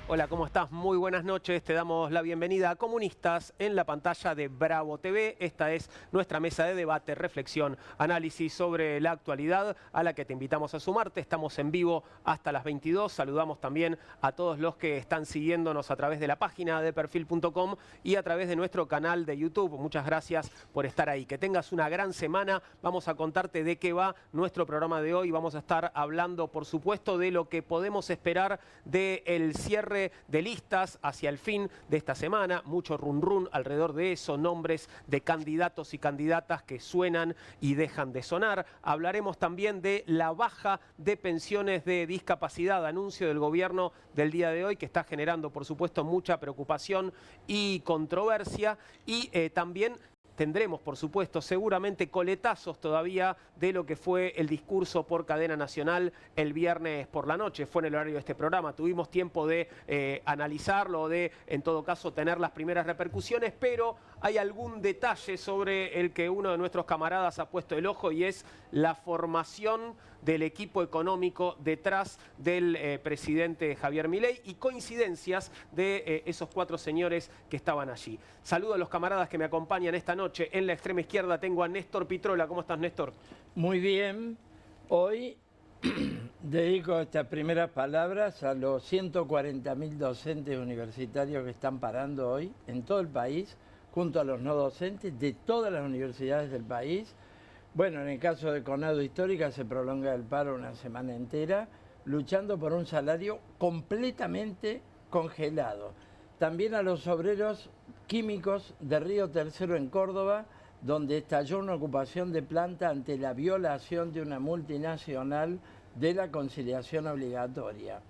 Hola, ¿cómo estás? Muy buenas noches. Te damos la bienvenida a Comunistas en la pantalla de Bravo TV. Esta es nuestra mesa de debate, reflexión, análisis sobre la actualidad a la que te invitamos a sumarte. Estamos en vivo hasta las 22. Saludamos también a todos los que están siguiéndonos a través de la página de perfil.com y a través de nuestro canal de YouTube. Muchas gracias por estar ahí. Que tengas una gran semana. Vamos a contarte de qué va nuestro programa de hoy. Vamos a estar hablando, por supuesto, de lo que podemos esperar del cierre de listas hacia el fin de esta semana, mucho run run alrededor de eso, nombres de candidatos y candidatas que suenan y dejan de sonar. Hablaremos también de la baja de pensiones de discapacidad, anuncio del gobierno del día de hoy que está generando, por supuesto, mucha preocupación y controversia, y también tendremos, por supuesto, seguramente coletazos todavía de lo que fue el discurso por cadena nacional el viernes por la noche. Fue en el horario de este programa. Tuvimos tiempo de analizarlo, de, en todo caso, tener las primeras repercusiones, pero hay algún detalle sobre el que uno de nuestros camaradas ha puesto el ojo, y es la formación del equipo económico detrás del presidente Javier Milei y coincidencias de esos cuatro señores que estaban allí. Saludo a los camaradas que me acompañan esta noche. En la extrema izquierda tengo a Néstor Pitrola. ¿Cómo estás, Néstor? Muy bien. Hoy dedico estas primeras palabras a los 140.000 docentes universitarios que están parando hoy en todo el país, junto a los no docentes de todas las universidades del país. Bueno, en el caso de Conado Histórica se prolonga el paro una semana entera, luchando por un salario completamente congelado. También a los obreros químicos de Río Tercero en Córdoba, donde estalló una ocupación de planta ante la violación de una multinacional de la conciliación obligatoria.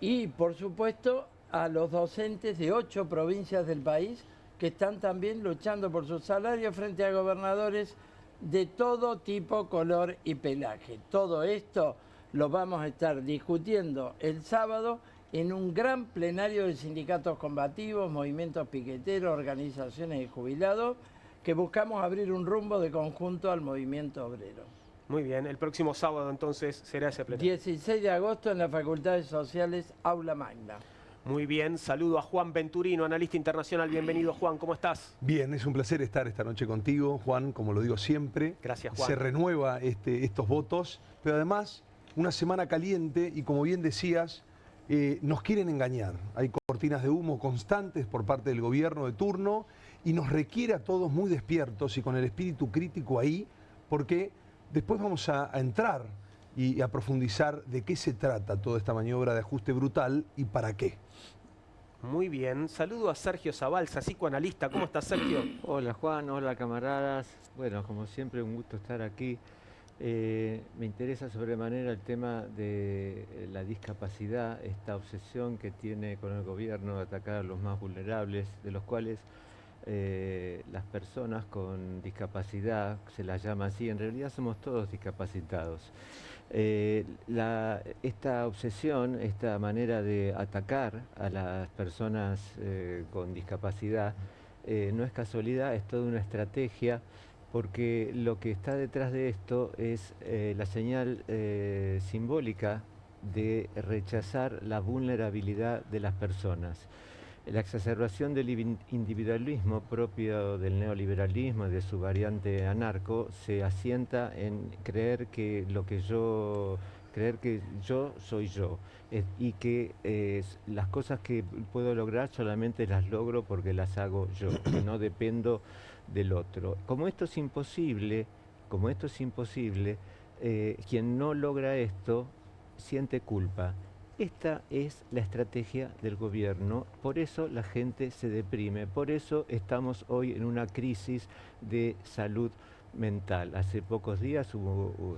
Y, por supuesto, a los docentes de 8 provincias del país que están también luchando por su salario frente a gobernadores de todo tipo, color y pelaje. Todo esto lo vamos a estar discutiendo el sábado en un gran plenario de sindicatos combativos, movimientos piqueteros, organizaciones de jubilados, que buscamos abrir un rumbo de conjunto al movimiento obrero. Muy bien, el próximo sábado entonces será ese plenario. 16 de agosto en las Facultades Sociales, Aula Magna. Muy bien, saludo a Juan Venturino, analista internacional. Bienvenido, Juan, ¿cómo estás? Bien, es un placer estar esta noche contigo, Juan, como lo digo siempre. Gracias, Juan. Se renueva estos votos, pero además una semana caliente y, como bien decías, nos quieren engañar. Hay cortinas de humo constantes por parte del gobierno de turno y nos requiere a todos muy despiertos y con el espíritu crítico ahí, porque después vamos a entrar y a profundizar de qué se trata toda esta maniobra de ajuste brutal y para qué. Muy bien, saludo a Sergio Zabalza, psicoanalista. ¿Cómo estás, Sergio? Hola Juan, hola camaradas. Bueno, como siempre, un gusto estar aquí. Me interesa sobremanera el tema de la discapacidad, esta obsesión que tiene con el gobierno de atacar a los más vulnerables, de los cuales las personas con discapacidad, se las llama así, en realidad somos todos discapacitados. Esta obsesión, esta manera de atacar a las personas con discapacidad no es casualidad, es toda una estrategia, porque lo que está detrás de esto es la señal simbólica de rechazar la vulnerabilidad de las personas. La exacerbación del individualismo propio del neoliberalismo y de su variante anarco se asienta en creer que yo soy yo, y que las cosas que puedo lograr solamente las logro porque las hago yo, que no dependo del otro. Como esto es imposible, quien no logra esto siente culpa. Esta es la estrategia del gobierno, por eso la gente se deprime, por eso estamos hoy en una crisis de salud mental. Hace pocos días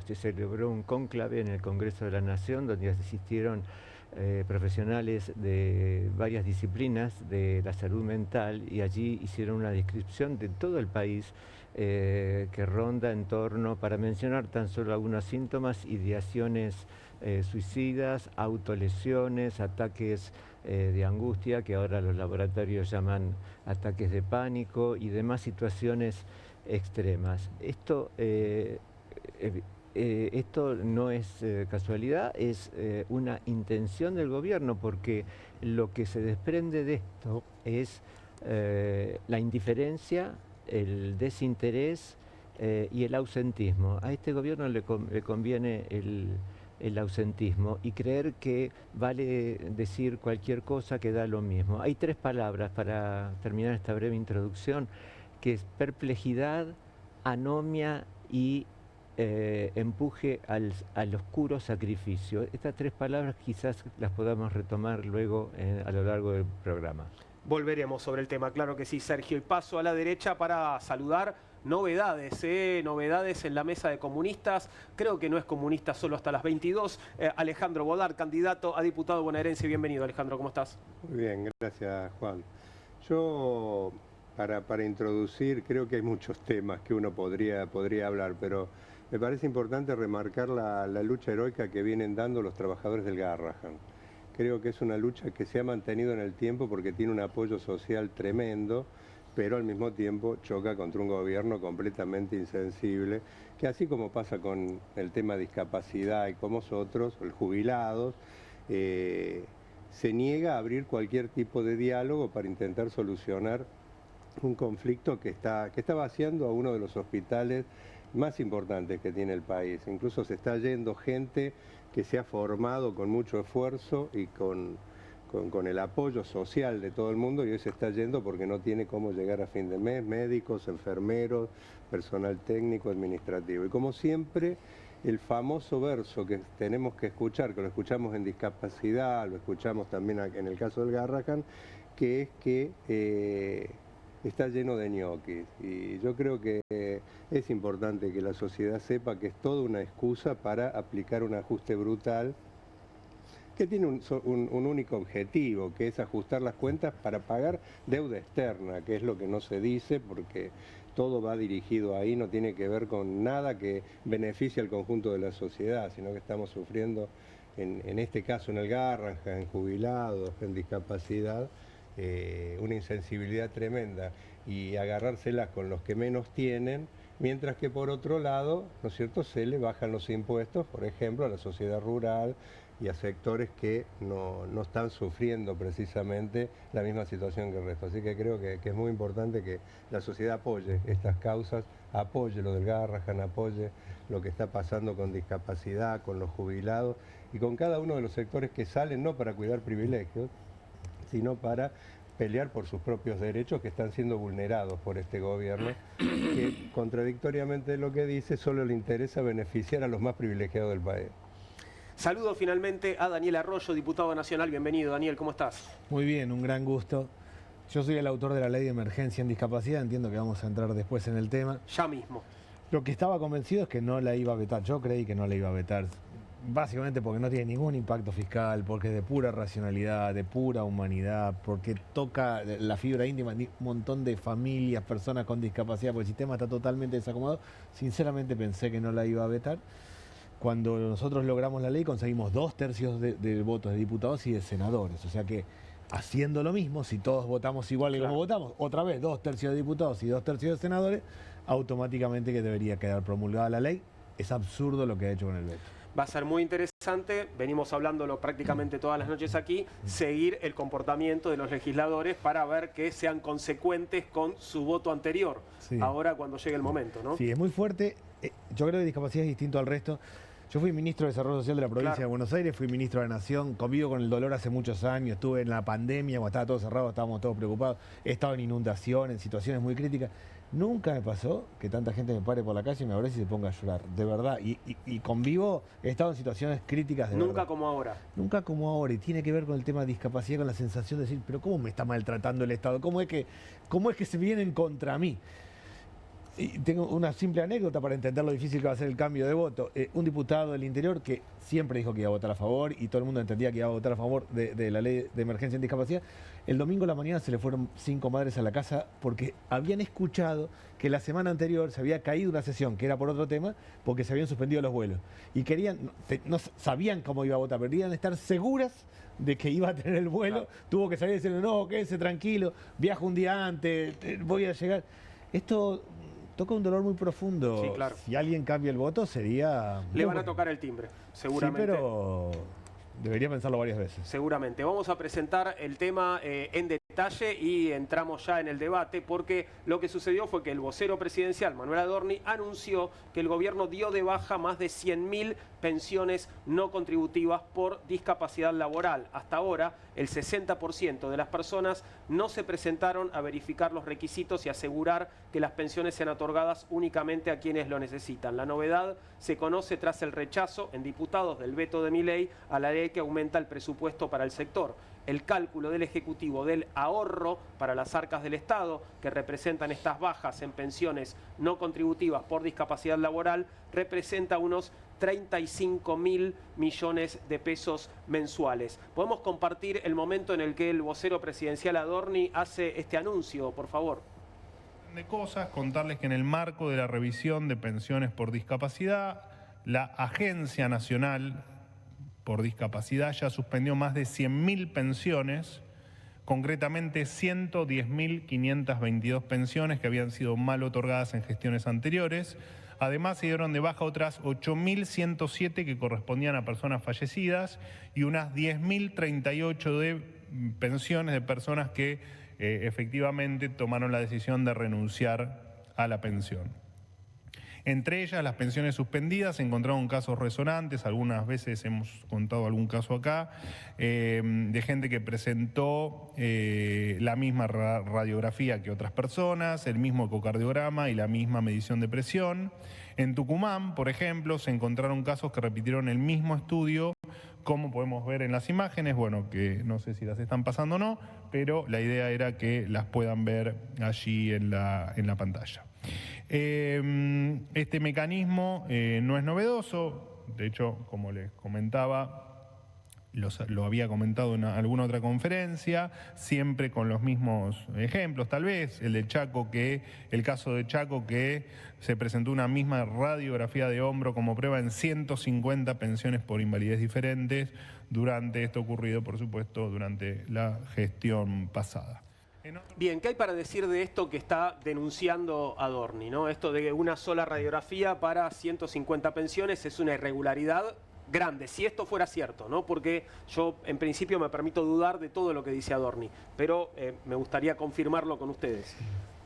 se celebró un cónclave en el Congreso de la Nación donde asistieron profesionales de varias disciplinas de la salud mental, y allí hicieron una descripción de todo el país que ronda en torno, para mencionar tan solo algunos síntomas, ideaciones suicidas, autolesiones, ataques de angustia, que ahora los laboratorios llaman ataques de pánico, y demás situaciones extremas. Esto esto no es casualidad, es una intención del gobierno, porque lo que se desprende de esto es la indiferencia, el desinterés y el ausentismo. A este gobierno le conviene el ausentismo y creer que vale decir cualquier cosa que da lo mismo. Hay 3 palabras para terminar esta breve introducción, que es perplejidad, anomia y empuje al oscuro sacrificio. Estas 3 palabras quizás las podamos retomar luego a lo largo del programa. Volveremos sobre el tema, claro que sí, Sergio. Y paso a la derecha para saludar novedades, novedades en la mesa de comunistas. Creo que no es comunista solo hasta las 22. Alejandro Bodar, candidato a diputado bonaerense. Bienvenido, Alejandro, ¿cómo estás? Muy bien, gracias, Juan. Yo, para introducir, creo que hay muchos temas que uno podría hablar, pero me parece importante remarcar la lucha heroica que vienen dando los trabajadores del Garrahan. Creo que es una lucha que se ha mantenido en el tiempo porque tiene un apoyo social tremendo, pero al mismo tiempo choca contra un gobierno completamente insensible, que así como pasa con el tema de discapacidad y con nosotros, los jubilados, se niega a abrir cualquier tipo de diálogo para intentar solucionar un conflicto que está vaciando a uno de los hospitales más importantes que tiene el país. Incluso se está yendo gente que se ha formado con mucho esfuerzo y con el apoyo social de todo el mundo, y hoy se está yendo porque no tiene cómo llegar a fin de mes, médicos, enfermeros, personal técnico, administrativo. Y como siempre, el famoso verso que tenemos que escuchar, que lo escuchamos en discapacidad, lo escuchamos también en el caso del Garrahan, que es que está lleno de ñoquis. Y yo creo que es importante que la sociedad sepa que es toda una excusa para aplicar un ajuste brutal que tiene un único objetivo, que es ajustar las cuentas para pagar deuda externa, que es lo que no se dice porque todo va dirigido ahí, no tiene que ver con nada que beneficie al conjunto de la sociedad, sino que estamos sufriendo, en este caso en el Garrahan, en jubilados, en discapacidad, una insensibilidad tremenda y agarrárselas con los que menos tienen, mientras que por otro lado, ¿no es cierto?, se le bajan los impuestos, por ejemplo, a la sociedad rural y a sectores que no están sufriendo precisamente la misma situación que el resto. Así que creo que es muy importante que la sociedad apoye estas causas, apoye lo del Garrahan, apoye lo que está pasando con discapacidad, con los jubilados y con cada uno de los sectores que salen no para cuidar privilegios, sino para pelear por sus propios derechos que están siendo vulnerados por este gobierno, que contradictoriamente de lo que dice, solo le interesa beneficiar a los más privilegiados del país. Saludo finalmente a Daniel Arroyo, diputado nacional. Bienvenido, Daniel, ¿cómo estás? Muy bien, un gran gusto. Yo soy el autor de la ley de emergencia en discapacidad, entiendo que vamos a entrar después en el tema. Ya mismo. Lo que estaba convencido es que no la iba a vetar, yo creí que no la iba a vetar, básicamente porque no tiene ningún impacto fiscal, porque es de pura racionalidad, de pura humanidad, porque toca la fibra íntima de un montón de familias, personas con discapacidad, porque el sistema está totalmente desacomodado. Sinceramente pensé que no la iba a vetar. Cuando nosotros logramos la ley conseguimos 2/3 de votos de diputados y de senadores, o sea que haciendo lo mismo, si todos votamos igual que como votamos, otra vez 2/3 de diputados y 2/3 de senadores, automáticamente que debería quedar promulgada la ley. Es absurdo lo que ha hecho con el veto. Va a ser muy interesante, venimos hablándolo prácticamente todas las noches aquí, seguir el comportamiento de los legisladores para ver que sean consecuentes con su voto anterior, ahora cuando llegue el momento, ¿no? Sí, es muy fuerte. Yo creo que discapacidad es distinto al resto. Yo fui ministro de Desarrollo Social de la provincia de Buenos Aires, fui ministro de la Nación, convivo con el dolor hace muchos años, estuve en la pandemia, cuando estaba todo cerrado, estábamos todos preocupados, he estado en inundación, en situaciones muy críticas. Nunca me pasó que tanta gente me pare por la calle y me abrace y se ponga a llorar, de verdad. Y convivo, he estado en situaciones críticas de verdad. Nunca como ahora. Nunca como ahora, y tiene que ver con el tema de discapacidad, con la sensación de decir, pero ¿cómo me está maltratando el Estado? ¿Cómo es que se vienen contra mí? Y tengo una simple anécdota para entender lo difícil que va a ser el cambio de voto. Un diputado del interior que siempre dijo que iba a votar a favor y todo el mundo entendía que iba a votar a favor de la ley de emergencia en discapacidad. El domingo a la mañana se le fueron 5 madres a la casa porque habían escuchado que la semana anterior se había caído una sesión que era por otro tema porque se habían suspendido los vuelos. Y no sabían cómo iba a votar, pero querían estar seguras de que iba a tener el vuelo. Tuvo que salir diciendo, no, quédese tranquilo, viajo un día antes, voy a llegar. Esto toca un dolor muy profundo. Sí, claro. Si alguien cambia el voto sería... Le van a tocar el timbre, seguramente. Sí, pero debería pensarlo varias veces. Seguramente. Vamos a presentar el tema en detalle y entramos ya en el debate, porque lo que sucedió fue que el vocero presidencial, Manuel Adorni, anunció que el gobierno dio de baja más de 100.000 pensiones no contributivas por discapacidad laboral. Hasta ahora, el 60% de las personas no se presentaron a verificar los requisitos y asegurar que las pensiones sean otorgadas únicamente a quienes lo necesitan. La novedad se conoce tras el rechazo en diputados del veto de Milei a la ley que aumenta el presupuesto para el sector. El cálculo del Ejecutivo del ahorro para las arcas del Estado, que representan estas bajas en pensiones no contributivas por discapacidad laboral, representa unos 35.000 millones de pesos mensuales. ¿Podemos compartir el momento en el que el vocero presidencial Adorni hace este anuncio, por favor? De cosas, contarles que en el marco de la revisión de pensiones por discapacidad, la Agencia Nacional por Discapacidad ya suspendió más de 100.000 pensiones, concretamente 110.522 pensiones que habían sido mal otorgadas en gestiones anteriores. Además, se dieron de baja otras 8.107 que correspondían a personas fallecidas y unas 10.038 de pensiones de personas que efectivamente tomaron la decisión de renunciar a la pensión. Entre ellas, las pensiones suspendidas, se encontraron casos resonantes, algunas veces hemos contado algún caso acá, de gente que presentó la misma radiografía que otras personas, el mismo ecocardiograma y la misma medición de presión. En Tucumán, por ejemplo, se encontraron casos que repitieron el mismo estudio, como podemos ver en las imágenes, bueno, que no sé si las están pasando o no, pero la idea era que las puedan ver allí en la pantalla. Este mecanismo no es novedoso, de hecho, como les comentaba, lo había comentado en alguna otra conferencia, siempre con los mismos ejemplos, tal vez el caso de Chaco, que se presentó una misma radiografía de hombro como prueba en 150 pensiones por invalidez diferentes durante esto ocurrido, por supuesto, durante la gestión pasada. Bien, ¿qué hay para decir de esto que está denunciando Adorni, ¿no? Esto de una sola radiografía para 150 pensiones es una irregularidad grande, si esto fuera cierto, ¿no? Porque yo en principio me permito dudar de todo lo que dice Adorni, pero me gustaría confirmarlo con ustedes.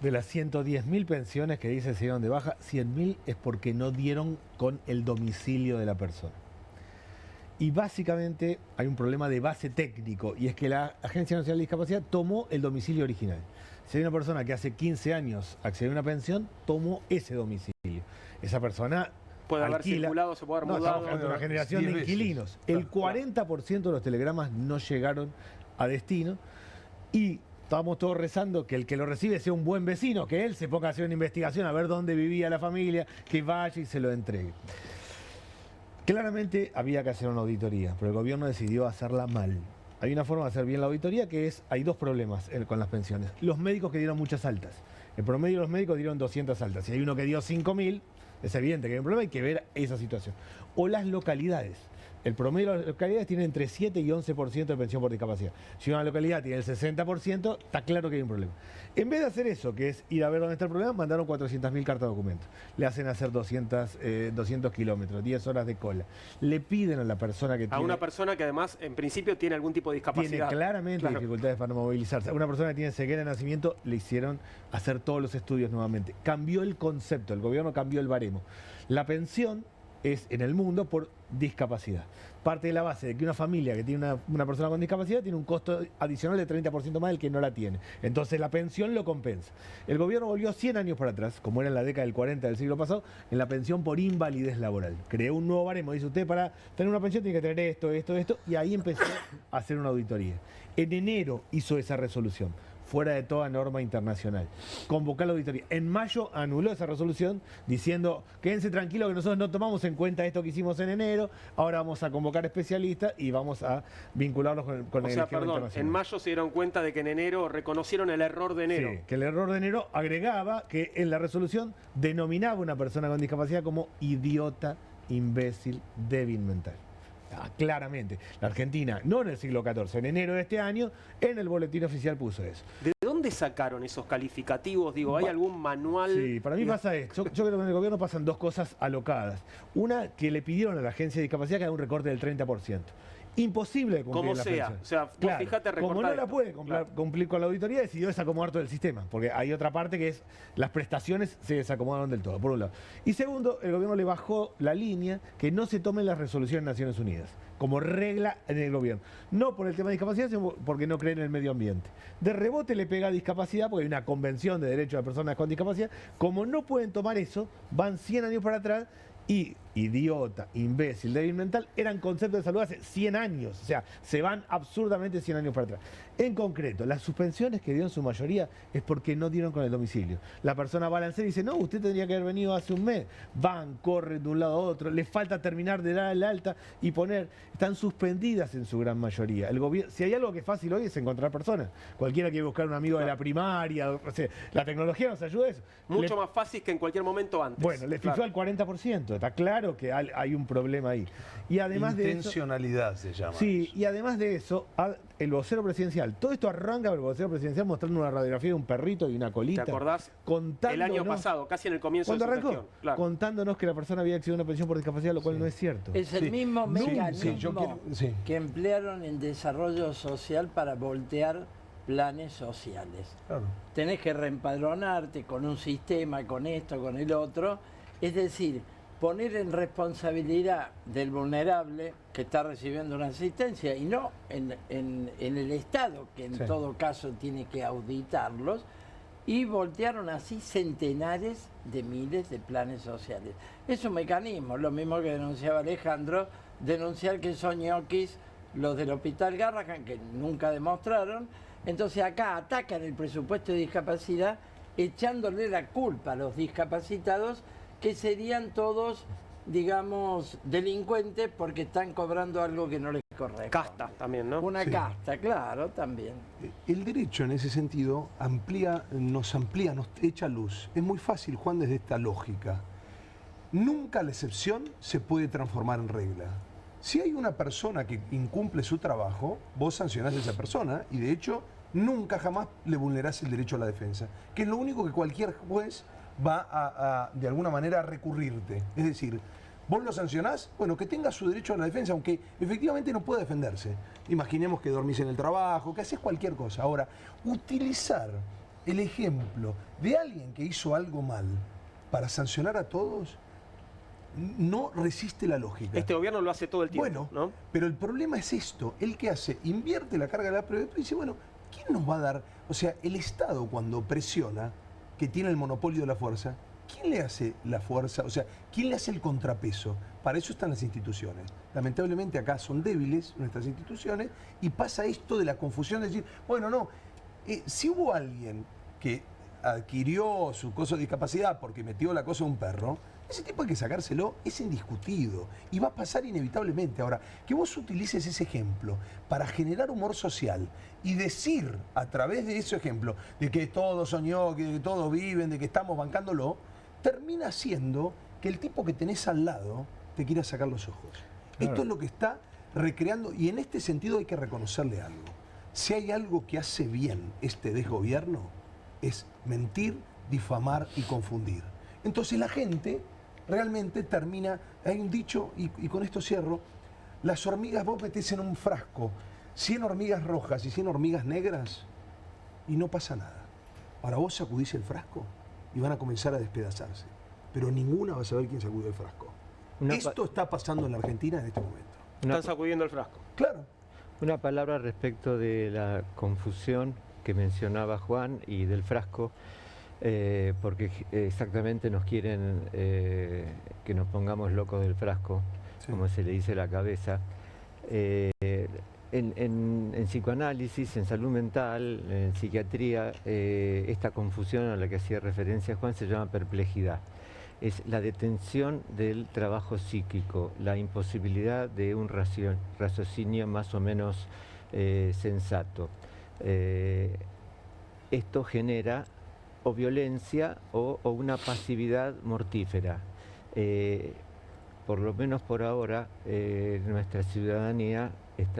De las 110.000 pensiones que dice se dieron de baja, 100.000 es porque no dieron con el domicilio de la persona. Y básicamente hay un problema de base técnico, y es que la Agencia Nacional de Discapacidad tomó el domicilio original. Si hay una persona que hace 15 años accedió a una pensión, tomó ese domicilio. Esa persona puede haber circulado, se puede haber mudado. Estamos hablando de una generación de inquilinos. El 40% de los telegramas no llegaron a destino y estábamos todos rezando que el que lo recibe sea un buen vecino, que él se ponga a hacer una investigación a ver dónde vivía la familia, que vaya y se lo entregue. Claramente había que hacer una auditoría, pero el gobierno decidió hacerla mal. Hay una forma de hacer bien la auditoría que es, hay dos problemas con las pensiones. Los médicos que dieron muchas altas. El promedio de los médicos dieron 200 altas. Si hay uno que dio 5.000, es evidente que hay un problema, hay que ver esa situación. O las localidades. El promedio de las localidades tiene entre 7 y 11% de pensión por discapacidad. Si una localidad tiene el 60%, está claro que hay un problema. En vez de hacer eso, que es ir a ver dónde está el problema, mandaron 400.000 cartas de documentos. Le hacen hacer 200 kilómetros, 10 horas de cola. Le piden a la persona que tiene... A una persona que además, en principio, tiene algún tipo de discapacidad. Tiene claramente dificultades para movilizarse. A una persona que tiene ceguera de nacimiento le hicieron hacer todos los estudios nuevamente. Cambió el concepto, el gobierno cambió el baremo. La pensión es en el mundo por discapacidad. Parte de la base de que una familia que tiene una persona con discapacidad tiene un costo adicional de 30% más del que no la tiene. Entonces la pensión lo compensa. El gobierno volvió 100 años para atrás, como era en la década del 40 del siglo pasado, en la pensión por invalidez laboral. Creó un nuevo baremo, dice usted, para tener una pensión tiene que tener esto, esto, esto, y ahí empezó a hacer una auditoría. En enero hizo esa resolución, fuera de toda norma internacional. Convocó la auditoría. En mayo anuló esa resolución diciendo, quédense tranquilos que nosotros no tomamos en cuenta esto que hicimos en enero, ahora vamos a convocar especialistas y vamos a vincularlos con el esquema internacional. En mayo se dieron cuenta de que en enero reconocieron el error de enero. Sí, que el error de enero agregaba que en la resolución denominaba a una persona con discapacidad como idiota, imbécil, débil mental. Claramente, la Argentina, no en el siglo XIV, en enero de este año, en el boletín oficial puso eso. ¿De dónde dónde sacaron esos calificativos? Digo, ¿hay algún manual? Sí, para mí pasa esto. Yo creo que en el gobierno pasan dos cosas alocadas. Una, que le pidieron a la agencia de discapacidad que haga un recorte del 30%. Imposible de cumplir Como la sea. fecha. O sea, vos Claro, fijate, como recortar no la esto. puede Claro. cumplir con la auditoría, decidió desacomodar todo el sistema. Porque hay otra parte que es las prestaciones se desacomodaron del todo, por un lado. Y segundo, el gobierno le bajó la línea que no se tomen las resoluciones de Naciones Unidas como regla en el gobierno. No por el tema de discapacidad, sino porque no creen en el medio ambiente. De rebote le pega a discapacidad, porque hay una convención de derechos de personas con discapacidad. Como no pueden tomar eso, van 100 años para atrás y idiota, imbécil, débil mental, eran conceptos de salud hace 100 años. O sea, se van absurdamente 100 años para atrás. En concreto, las suspensiones que dio en su mayoría es porque no dieron con el domicilio. La persona va a lanzar y dice, no, usted tendría que haber venido hace un mes. Van, corren de un lado a otro, les falta terminar de dar el alta y poner. Están suspendidas en su gran mayoría. El gobierno, si hay algo que es fácil hoy es encontrar personas. Cualquiera quiere buscar un amigo de la primaria. O sea, la tecnología nos ayuda a eso. Mucho más fácil que en cualquier momento antes. Bueno, le fijó al 40%. Está claro que hay un problema ahí. Y además de eso, intencionalidad se llama. sí, eso. y además de eso, el vocero presidencial, todo esto arranca con el vocero presidencial mostrando una radiografía de un perrito y una colita. ¿Te acordás? Contándonos, El año pasado, casi en el comienzo de cuando su arrancó, gestión. Claro. contándonos que la persona había accedido a una pensión por discapacidad, lo cual no es cierto. Es el Sí. mismo Sí, mecanismo sí, yo quiero- sí. que emplearon en desarrollo social para voltear planes sociales. Claro. Tenés que reempadronarte con un sistema, con esto, con el otro. Es decir, poner en responsabilidad del vulnerable que está recibiendo una asistencia y no en el Estado, que en Sí. todo caso tiene que auditarlos, y voltearon así centenares de miles de planes sociales. Es un mecanismo, lo mismo que denunciaba Alejandro, denunciar que son ñoquis los del Hospital Garrahan, que nunca demostraron. Entonces acá atacan el presupuesto de discapacidad echándole la culpa a los discapacitados, que serían todos, digamos, delincuentes porque están cobrando algo que no les corresponde. Casta también, ¿no? Una Sí. casta, claro, también. El derecho en ese sentido nos echa luz. Es muy fácil, Juan, desde esta lógica. Nunca la excepción se puede transformar en regla. Si hay una persona que incumple su trabajo, vos sancionás a esa persona y de hecho nunca jamás le vulnerás el derecho a la defensa, que es lo único que cualquier juez va de alguna manera a recurrirte. Es decir, vos lo sancionás, bueno, que tenga su derecho a la defensa, aunque efectivamente no pueda defenderse. Imaginemos que dormís en el trabajo, que haces cualquier cosa. Ahora, utilizar el ejemplo de alguien que hizo algo mal para sancionar a todos no resiste la lógica. Este gobierno lo hace todo el tiempo, Bueno, ¿no? pero el problema es esto. ¿El que hace? Invierte la carga de la prueba y dice, bueno, ¿quién nos va a dar? O sea, el Estado cuando presiona, que tiene el monopolio de la fuerza, ¿quién le hace la fuerza? O sea, ¿quién le hace el contrapeso? Para eso están las instituciones. Lamentablemente acá son débiles nuestras instituciones y pasa esto de la confusión de decir, bueno, no, si hubo alguien que adquirió su cosa de discapacidad porque metió la cosa de un perro, ese tipo hay que sacárselo, es indiscutido y va a pasar inevitablemente. Ahora, que vos utilices ese ejemplo para generar humor social y decir a través de ese ejemplo de que todos soñó, que todos viven, de que estamos bancándolo, termina siendo que el tipo que tenés al lado te quiera sacar los ojos. Claro. Esto es lo que está recreando y en este sentido hay que reconocerle algo. Si hay algo que hace bien este desgobierno es mentir, difamar y confundir. Entonces la gente realmente termina, hay un dicho, y con esto cierro, las hormigas vos metés en un frasco 100 hormigas rojas y 100 hormigas negras y no pasa nada. Ahora vos sacudís el frasco y van a comenzar a despedazarse, pero ninguna va a saber quién sacudió el frasco. Esto está pasando en la Argentina en este momento. Están sacudiendo el frasco. Claro. Una palabra respecto de la confusión que mencionaba Juan y del frasco, porque exactamente nos quieren que nos pongamos locos del frasco, Sí. como se le dice a la cabeza. En psicoanálisis, en salud mental, en psiquiatría, esta confusión a la que hacía referencia Juan se llama perplejidad. Es la detención del trabajo psíquico, la imposibilidad de un raciocinio más o menos sensato. Esto genera o violencia o una pasividad mortífera. Por lo menos por ahora, nuestra ciudadanía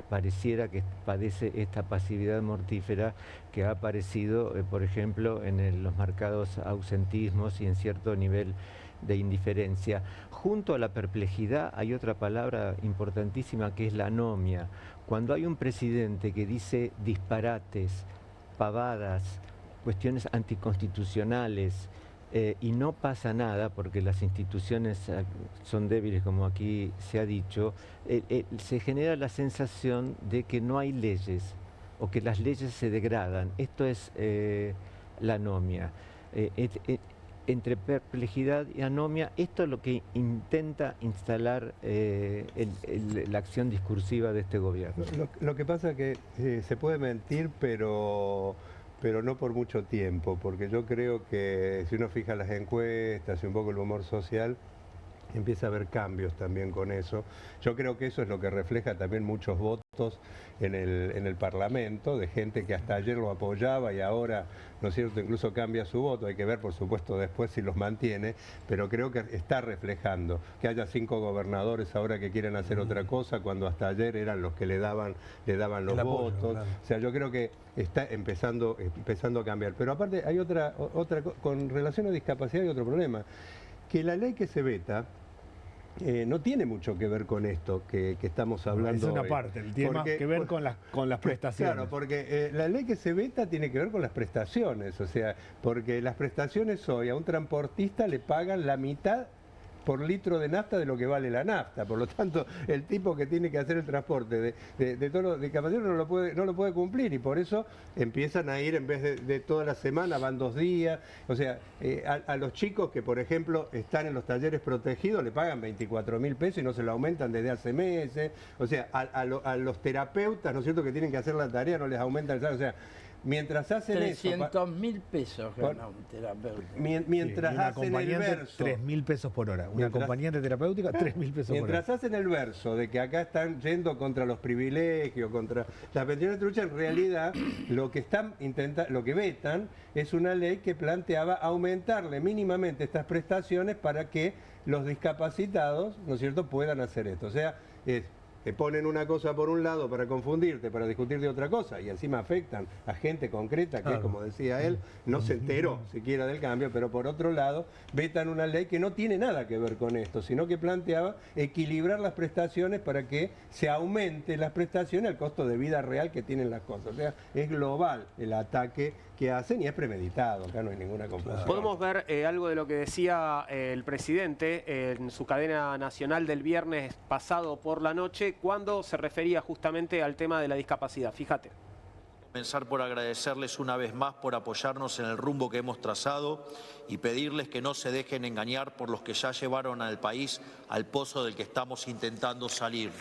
pareciera que padece esta pasividad mortífera que ha aparecido, por ejemplo, en los marcados ausentismos y en cierto nivel de indiferencia. Junto a la perplejidad hay otra palabra importantísima que es la anomia. Cuando hay un presidente que dice disparates, pavadas, cuestiones anticonstitucionales, y no pasa nada porque las instituciones son débiles, como aquí se ha dicho, se genera la sensación de que no hay leyes o que las leyes se degradan. Esto es la anomia. Entre perplejidad y anomia, esto es lo que intenta instalar la acción discursiva de este gobierno. Lo que pasa es que se puede mentir, pero no por mucho tiempo, porque yo creo que si uno fija las encuestas y un poco el humor social, empieza a haber cambios también con eso. Yo creo que eso es lo que refleja también muchos votos en el Parlamento, de gente que hasta ayer lo apoyaba y ahora, ¿no es cierto?, incluso cambia su voto. Hay que ver, por supuesto, después si los mantiene, pero creo que está reflejando que haya 5 gobernadores ahora que quieren hacer otra cosa, cuando hasta ayer eran los que le daban los votos. Claro. O sea, yo creo que está empezando a cambiar. Pero aparte hay otra con relación a discapacidad hay otro problema, que la ley que se veta no tiene mucho que ver con esto que estamos hablando. Es una hoy. parte, tiene más que ver con las prestaciones. Claro, porque la ley que se veta tiene que ver con las prestaciones, o sea, porque las prestaciones hoy a un transportista le pagan la mitad por litro de nafta de lo que vale la nafta. Por lo tanto, el tipo que tiene que hacer el transporte de todos los discapacitados no lo puede cumplir, y por eso empiezan a ir, en vez de toda la semana, van 2 días. O sea, a los chicos que, por ejemplo, están en los talleres protegidos, le pagan 24.000 pesos y no se lo aumentan desde hace meses. O sea, a los terapeutas, ¿no es cierto?, que tienen que hacer la tarea, no les aumentan el salario. O sea, mientras hacen 300.000 pesos gana un terapeuta. Mientras hacen el verso. 3.000 pesos por hora. Una acompañante terapéutica, 3.000 pesos por hora. Mientras hacen el verso de que acá están yendo contra los privilegios, contra las pensiones de trucha, en realidad lo que vetan es una ley que planteaba aumentarle mínimamente estas prestaciones para que los discapacitados, ¿no es cierto?, puedan hacer esto. O sea, te ponen una cosa por un lado para confundirte, para discutir de otra cosa, y encima afectan a gente concreta que, claro, como decía él, no se enteró siquiera del cambio, pero por otro lado vetan una ley que no tiene nada que ver con esto, sino que planteaba equilibrar las prestaciones para que se aumente las prestaciones al costo de vida real que tienen las cosas. O sea, es global el ataque que hacen y es premeditado, acá no hay ninguna confusión. Podemos ver algo de lo que decía el presidente en su cadena nacional del viernes pasado por la noche, cuando se refería justamente al tema de la discapacidad. Fíjate. Comenzar por agradecerles una vez más por apoyarnos en el rumbo que hemos trazado y pedirles que no se dejen engañar por los que ya llevaron al país al pozo del que estamos intentando salir.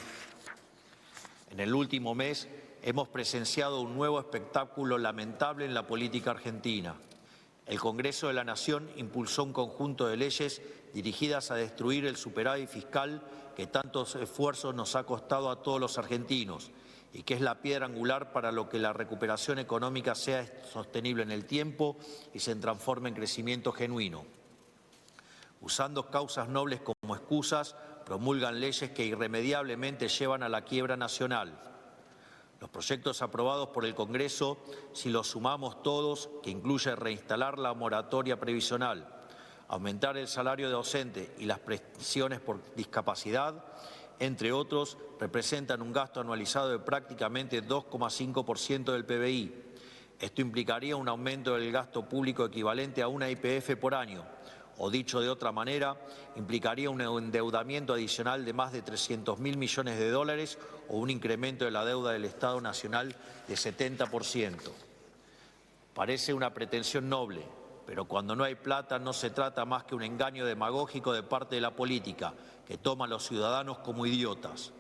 En el último mes hemos presenciado un nuevo espectáculo lamentable en la política argentina. El Congreso de la Nación impulsó un conjunto de leyes dirigidas a destruir el superávit fiscal que tantos esfuerzos nos ha costado a todos los argentinos y que es la piedra angular para lo que la recuperación económica sea sostenible en el tiempo y se transforme en crecimiento genuino. Usando causas nobles como excusas, promulgan leyes que irremediablemente llevan a la quiebra nacional. Los proyectos aprobados por el Congreso, si los sumamos todos, que incluye reinstalar la moratoria previsional, aumentar el salario de docente y las prestaciones por discapacidad, entre otros, representan un gasto anualizado de prácticamente 2,5% del PBI. Esto implicaría un aumento del gasto público equivalente a una YPF por año, o dicho de otra manera, implicaría un endeudamiento adicional de más de 300.000 millones de dólares o un incremento de la deuda del Estado Nacional de 70%. Parece una pretensión noble, pero cuando no hay plata no se trata más que un engaño demagógico de parte de la política, que toma a los ciudadanos como idiotas.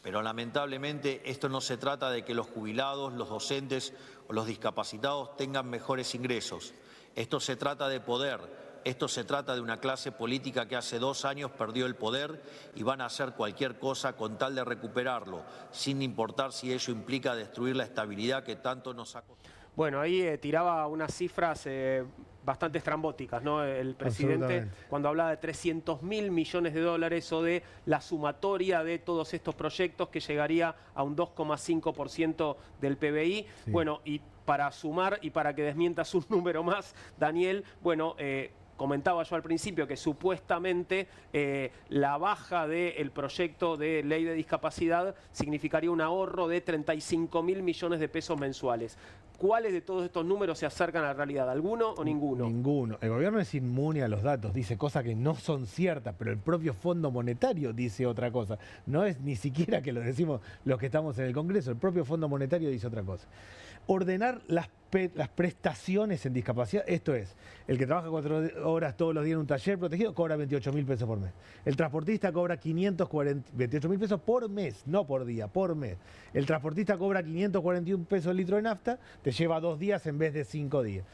Pero lamentablemente esto no se trata de que los jubilados, los docentes o los discapacitados tengan mejores ingresos. Esto se trata de poder. Esto se trata de una clase política que hace 2 años perdió el poder y van a hacer cualquier cosa con tal de recuperarlo, sin importar si ello implica destruir la estabilidad que tanto nos ha costado. Bueno, ahí tiraba unas cifras bastante estrambóticas, ¿no? El presidente, cuando hablaba de 300.000 millones de dólares o de la sumatoria de todos estos proyectos que llegaría a un 2,5% del PBI. Sí. Bueno, y para sumar y para que desmientas un número más, Daniel, bueno, comentaba yo al principio que supuestamente la baja del proyecto de ley de discapacidad significaría un ahorro de 35.000 millones de pesos mensuales. ¿Cuáles de todos estos números se acercan a la realidad? ¿Alguno o ninguno? Ninguno. El gobierno es inmune a los datos, dice cosas que no son ciertas, pero el propio Fondo Monetario dice otra cosa. No es ni siquiera que lo decimos los que estamos en el Congreso, el propio Fondo Monetario dice otra cosa. Ordenar las prestaciones en discapacidad, esto es, el que trabaja 4 horas todos los días en un taller protegido cobra 28.000 pesos por mes. El transportista cobra 28.000 pesos por mes, no por día, por mes. El transportista cobra 541 pesos el litro de nafta, te lleva 2 días en vez de 5 días.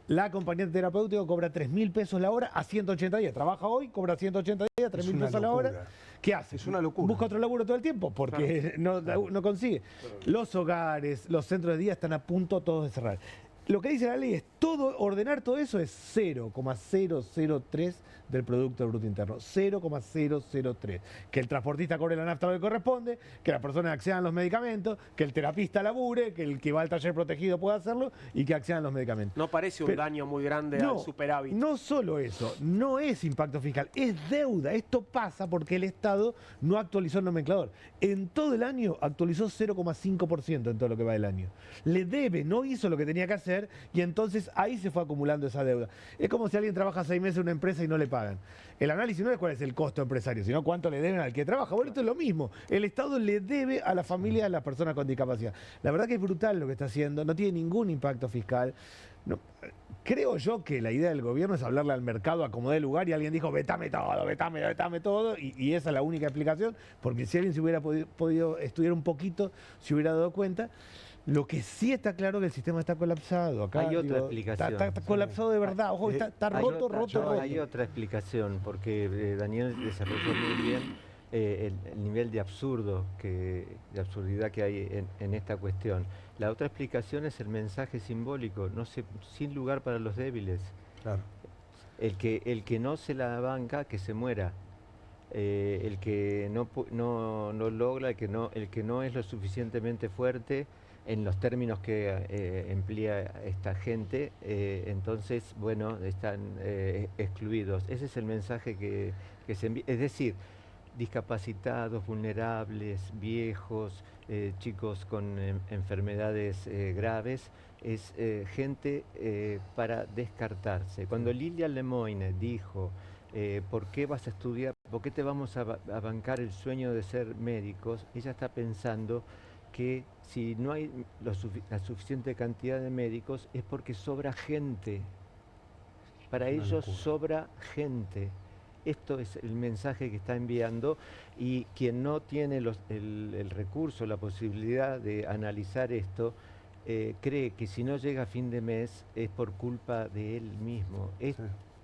La acompañante terapéutica cobra 3.000 pesos la hora a 180 días. Trabaja hoy, cobra 180 días, 3.000 pesos la hora. ¿Qué hace? Es una locura. Busca otro laburo todo el tiempo porque no consigue. Los hogares, los centros de día están a punto todos de cerrar. Lo que dice la ley es ordenar todo eso es 0,003 del Producto Bruto Interno. 0,003. Que el transportista cobre la nafta lo que corresponde, que las personas accedan a los medicamentos, que el terapista labure, que el que va al taller protegido pueda hacerlo y que accedan a los medicamentos. No parece un daño muy grande al superávit. No solo eso, no es impacto fiscal, es deuda. Esto pasa porque el Estado no actualizó el nomenclador. En todo el año actualizó 0,5% en todo lo que va del año. Le debe, no hizo lo que tenía que hacer y entonces ahí se fue acumulando esa deuda. Es como si alguien trabaja 6 meses en una empresa y no le pagan. El análisis no es cuál es el costo empresario, sino cuánto le deben al que trabaja. Bueno, esto es lo mismo. El Estado le debe a la familia a las personas con discapacidad. La verdad que es brutal lo que está haciendo, no tiene ningún impacto fiscal. No, creo yo que la idea del gobierno es hablarle al mercado a como dé lugar y alguien dijo vetame todo y esa es la única explicación, porque si alguien se hubiera podido estudiar un poquito, se hubiera dado cuenta. Lo que sí está claro es que el sistema está colapsado. Acá, hay otra explicación. Está colapsado de verdad. Ojo, está roto. Hay otra explicación, porque Daniel desarrolló muy bien el nivel de de absurdidad que hay en esta cuestión. La otra explicación es el mensaje simbólico, sin lugar para los débiles. Claro. El que no se la banca, que se muera. El que no logra, el que no es lo suficientemente fuerte en los términos que emplea esta gente, entonces, bueno, están excluidos. Ese es el mensaje que se envía. Es decir, discapacitados, vulnerables, viejos, chicos con enfermedades graves, es gente para descartarse. Cuando Lilia Lemoyne dijo, ¿por qué vas a estudiar? ¿Por qué te vamos a bancar el sueño de ser médicos? Ella está pensando que si no hay la suficiente cantidad de médicos es porque sobra gente. Para ellos sobra gente. Esto es el mensaje que está enviando y quien no tiene el recurso, la posibilidad de analizar esto, cree que si no llega a fin de mes es por culpa de él mismo.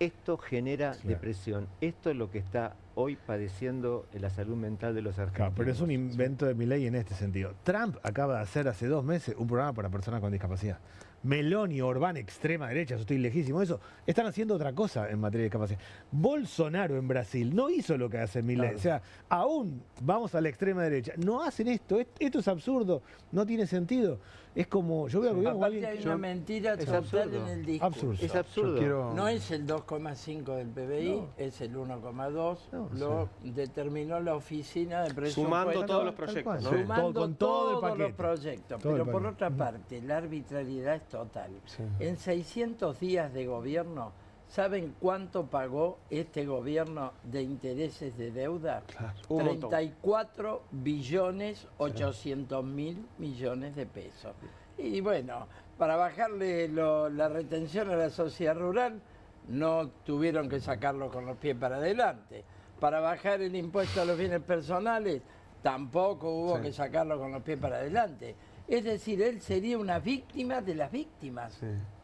Esto genera depresión. Esto es lo que está hoy padeciendo la salud mental de los argentinos. Claro, pero es un invento de Milei en este sentido. Trump acaba de hacer hace 2 meses un programa para personas con discapacidad. Meloni, Orbán, extrema derecha, yo estoy lejísimo de eso, están haciendo otra cosa en materia de discapacidad. Bolsonaro en Brasil no hizo lo que hace Milei. Claro. O sea, aún vamos a la extrema derecha. No hacen esto. Esto es absurdo. No tiene sentido. Es como, yo veo al gobierno... Aparte hay una mentira total en el discurso. Absurdo. Es absurdo. No es el 2,5 del PBI, es el 1,2. Lo determinó la oficina de presupuesto. Sumando todos los proyectos, ¿no? Sumando con todo el todos paquete. los proyectos. Pero por otra parte, la arbitrariedad es total. Sí. En 600 días de gobierno, ¿saben cuánto pagó este gobierno de intereses de deuda? Claro. 34.800.000.000.000 de pesos. Y bueno, para bajarle la retención a la sociedad rural, no tuvieron que sacarlo con los pies para adelante. Para bajar el impuesto a los bienes personales, tampoco hubo que sacarlo con los pies para adelante. Es decir, él sería una víctima de las víctimas,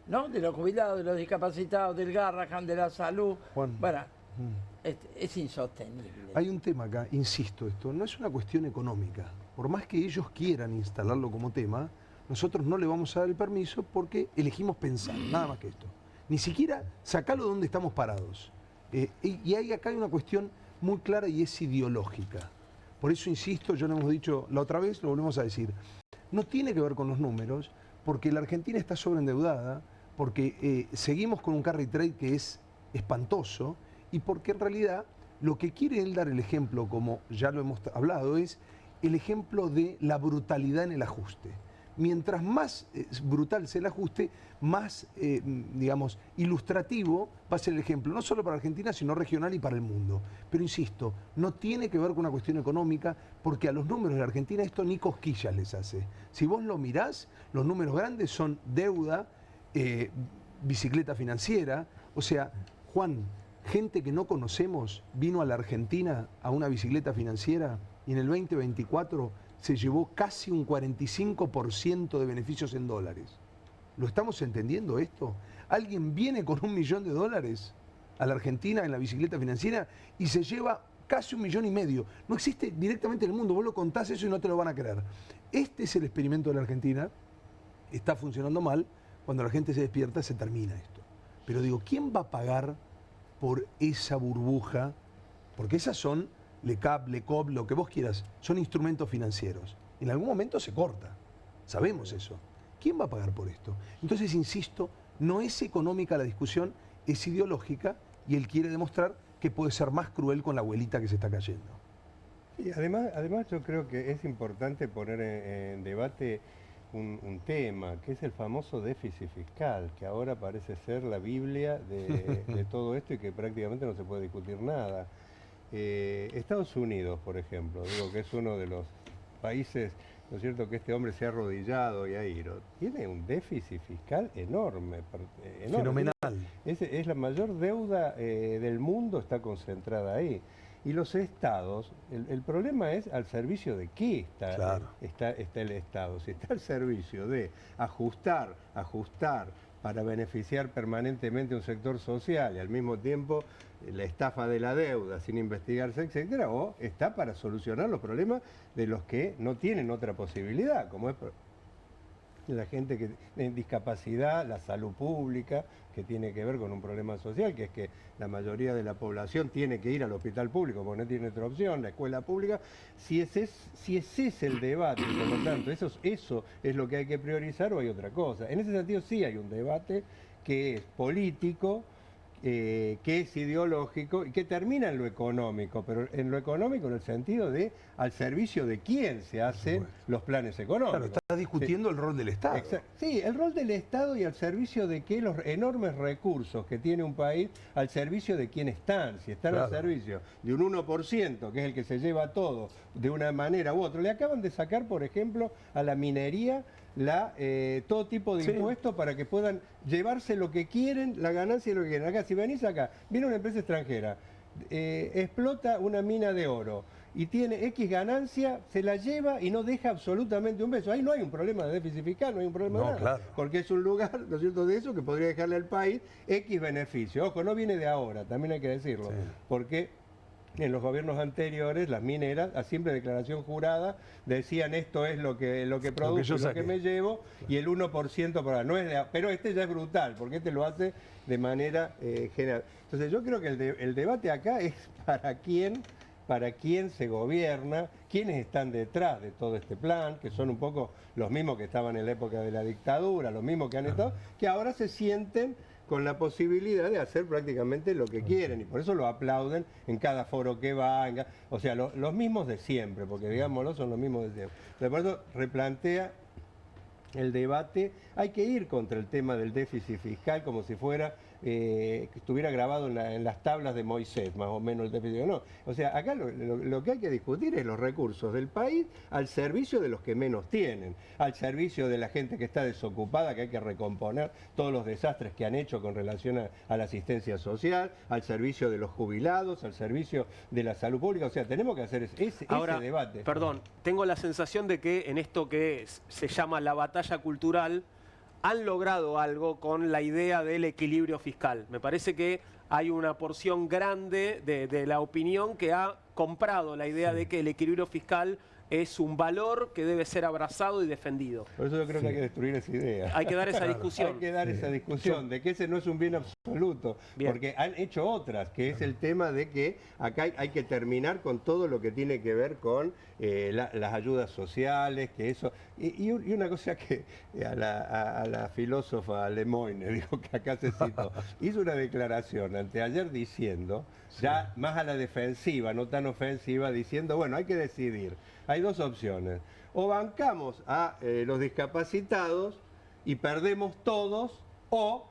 ¿no? De los jubilados, de los discapacitados, del Garrahan, de la salud. Juan, bueno, es insostenible. hay un tema acá, insisto, esto no es una cuestión económica. Por más que ellos quieran instalarlo como tema, nosotros no le vamos a dar el permiso porque elegimos pensar, nada más que esto. Ni siquiera sacalo de donde estamos parados. Y acá hay una cuestión muy clara y es ideológica. Por eso insisto, ya lo hemos dicho la otra vez, lo volvemos a decir. No tiene que ver con los números, porque la Argentina está sobreendeudada, porque seguimos con un carry trade que es espantoso y porque en realidad lo que quiere él dar el ejemplo, como ya lo hemos hablado, es el ejemplo de la brutalidad en el ajuste. Mientras más brutal sea el ajuste, más, digamos, ilustrativo va a ser el ejemplo, no solo para Argentina, sino regional y para el mundo. Pero insisto, no tiene que ver con una cuestión económica, porque a los números de Argentina esto ni cosquillas les hace. Si vos lo mirás, los números grandes son deuda, bicicleta financiera. O sea, Juan, gente que no conocemos vino a la Argentina a una bicicleta financiera y en el 2024 se llevó casi un 45% de beneficios en dólares. ¿Lo estamos entendiendo esto? Alguien viene con $1 millón a la Argentina en la bicicleta financiera y se lleva casi $1,5 millones. No existe directamente en el mundo. Vos lo contás eso y no te lo van a creer. Este es el experimento de la Argentina. Está funcionando mal. Cuando la gente se despierta se termina esto. Pero digo, ¿quién va a pagar por esa burbuja? Porque esas son LECAP, LECOP, lo que vos quieras, son instrumentos financieros. En algún momento se corta, sabemos eso. ¿Quién va a pagar por esto? Entonces, insisto, no es económica la discusión, es ideológica y él quiere demostrar que puede ser más cruel con la abuelita que se está cayendo. Y además yo creo que es importante poner en debate un tema, que es el famoso déficit fiscal, que ahora parece ser la Biblia de todo esto y que prácticamente no se puede discutir nada. Estados Unidos, por ejemplo, digo que es uno de los países, ¿no es cierto?, que este hombre se ha arrodillado y ha ido, tiene un déficit fiscal enorme. Fenomenal. Es la mayor deuda del mundo, está concentrada ahí. Y los estados, el problema es al servicio de qué está el Estado. Si está al servicio de ajustar para beneficiar permanentemente un sector social y al mismo tiempo la estafa de la deuda sin investigarse, etcétera, o está para solucionar los problemas de los que no tienen otra posibilidad, como es la gente que tiene discapacidad, la salud pública, que tiene que ver con un problema social, que es que la mayoría de la población tiene que ir al hospital público porque no tiene otra opción, la escuela pública. Si ese es el debate, por lo tanto, eso es lo que hay que priorizar, o hay otra cosa. En ese sentido sí hay un debate que es político, que es ideológico y que termina en lo económico, pero en lo económico en el sentido de al servicio de quién se hacen los planes económicos. Claro, está discutiendo el rol del Estado. Sí, el rol del Estado y al servicio de qué, los enormes recursos que tiene un país, al servicio de quién están. Si están al servicio de un 1%, que es el que se lleva todo de una manera u otra. Le acaban de sacar, por ejemplo, a la minería todo tipo de impuestos para que puedan llevarse lo que quieren, la ganancia y lo que quieren. Acá, si venís acá, viene una empresa extranjera, explota una mina de oro y tiene X ganancia, se la lleva y no deja absolutamente un peso. Ahí no hay un problema de déficit fiscal, no hay un problema de nada. Claro. Porque es un lugar, ¿no es cierto?, de eso que podría dejarle al país X beneficio. Ojo, no viene de ahora, también hay que decirlo, porque en los gobiernos anteriores, las mineras, a simple declaración jurada, decían esto es lo que produzco, lo que me llevo, y el 1% para no es pero este ya es brutal, porque este lo hace de manera general. Entonces yo creo que el debate acá es para quién se gobierna, quiénes están detrás de todo este plan, que son un poco los mismos que estaban en la época de la dictadura, los mismos que han estado, que ahora se sienten con la posibilidad de hacer prácticamente lo que quieren, y por eso lo aplauden en cada foro que va, o sea, los mismos de siempre, porque digámoslo, son los mismos de siempre. Por eso replantea el debate, hay que ir contra el tema del déficit fiscal como si fuera que estuviera grabado en las tablas de Moisés, más o menos el déficit. No, o sea, acá lo que hay que discutir es los recursos del país al servicio de los que menos tienen, al servicio de la gente que está desocupada, que hay que recomponer todos los desastres que han hecho con relación a la asistencia social, al servicio de los jubilados, al servicio de la salud pública. O sea, tenemos que hacer ese debate. Perdón, tengo la sensación de que en esto que se llama la batalla cultural, han logrado algo con la idea del equilibrio fiscal. Me parece que hay una porción grande de la opinión que ha comprado la idea de que el equilibrio fiscal es un valor que debe ser abrazado y defendido. Por eso yo creo que hay que destruir esa idea. Hay que dar esa discusión. Hay que dar esa discusión de que ese no es un bien absoluto. Bien. Porque han hecho otras, que es el tema de que acá hay que terminar con todo lo que tiene que ver con las ayudas sociales, que eso... Y una cosa que a la filósofa Lemoyne, dijo que acá se citó, hizo una declaración anteayer diciendo, ya más a la defensiva, no tan ofensiva, diciendo, bueno, hay que decidir. Hay dos opciones. O bancamos a los discapacitados y perdemos todos, o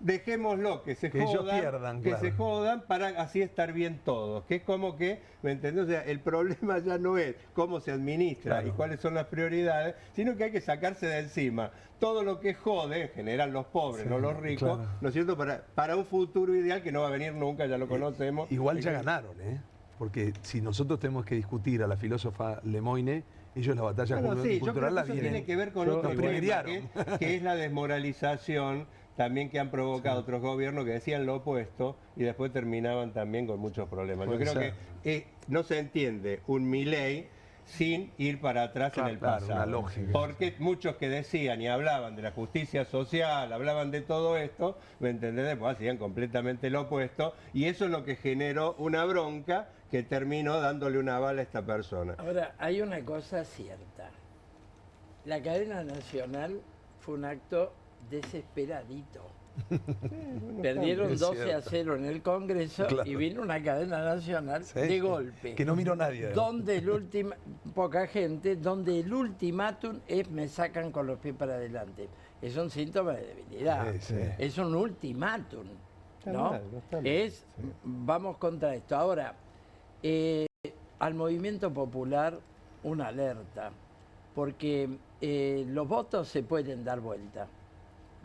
dejémoslo que se jodan, se jodan para así estar bien todos. Que es como que, ¿me entendés? O sea, el problema ya no es cómo se administra y cuáles son las prioridades, sino que hay que sacarse de encima todo lo que jode, en general los pobres, no los ricos, ¿no es cierto? Para un futuro ideal que no va a venir nunca, ya lo conocemos. Igual ya ganaron, ¿eh? Porque si nosotros tenemos que discutir a la filósofa Lemoyne, ellos la batalla cultural la vienen. Tiene que ver con otro problema, que es la desmoralización también que han provocado otros gobiernos que decían lo opuesto y después terminaban también con muchos problemas. Yo creo que no se entiende un Milei sin ir para atrás en el pasado. Una lógica. Porque muchos que decían y hablaban de la justicia social, hablaban de todo esto, ¿me entendés? Después hacían completamente lo opuesto y eso es lo que generó una bronca que terminó dándole una bala a esta persona. Ahora, hay una cosa cierta. La cadena nacional fue un acto desesperadito. Perdieron 12-0 en el Congreso y vino una cadena nacional de golpe. Que no miró nadie. Donde poca gente, donde el ultimátum es me sacan con los pies para adelante. Es un síntoma de debilidad. Es un ultimátum. ¿No? Vamos contra esto. Ahora, al movimiento popular, una alerta. Porque los votos se pueden dar vuelta.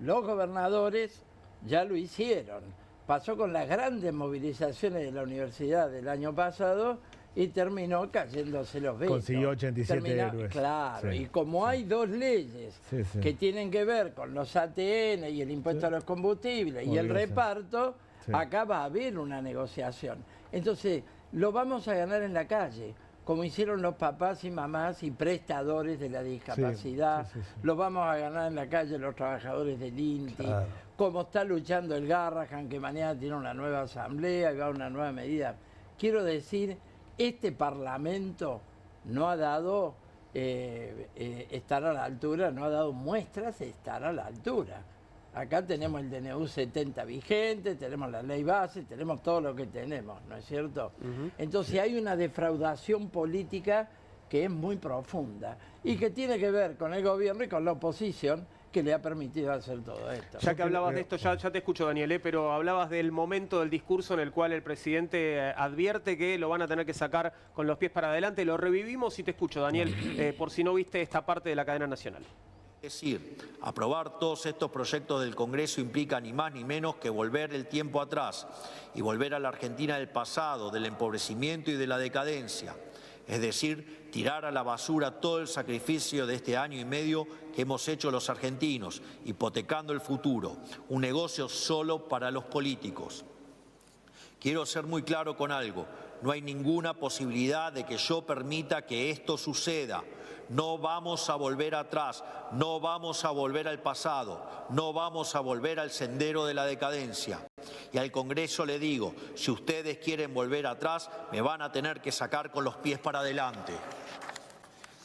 Los gobernadores ya lo hicieron. Pasó con las grandes movilizaciones de la universidad del año pasado y terminó cayéndose los vetos. Consiguió 87 héroes. Claro, y como hay dos leyes que tienen que ver con los ATN y el impuesto a los combustibles y el reparto, acá va a haber una negociación. Entonces, lo vamos a ganar en la calle, como hicieron los papás y mamás y prestadores de la discapacidad. Lo vamos a ganar en la calle los trabajadores del INTI, como está luchando el Garrahan, que mañana tiene una nueva asamblea y va a una nueva medida. Quiero decir, este Parlamento no ha dado estar a la altura, no ha dado muestras de estar a la altura. Acá tenemos el DNU 70 vigente, tenemos la ley base, tenemos todo lo que tenemos, ¿no es cierto? Entonces hay una defraudación política que es muy profunda y que tiene que ver con el gobierno y con la oposición que le ha permitido hacer todo esto. Ya que hablabas de esto, ya te escucho, Daniel, pero hablabas del momento del discurso en el cual el presidente advierte que lo van a tener que sacar con los pies para adelante. Lo revivimos y te escucho, Daniel, por si no viste esta parte de la cadena nacional. Es decir, aprobar todos estos proyectos del Congreso implica ni más ni menos que volver el tiempo atrás y volver a la Argentina del pasado, del empobrecimiento y de la decadencia. Es decir, tirar a la basura todo el sacrificio de este año y medio que hemos hecho los argentinos, hipotecando el futuro, un negocio solo para los políticos. Quiero ser muy claro con algo, no hay ninguna posibilidad de que yo permita que esto suceda. No vamos a volver atrás, no vamos a volver al pasado, no vamos a volver al sendero de la decadencia. Y al Congreso le digo, si ustedes quieren volver atrás, me van a tener que sacar con los pies para adelante.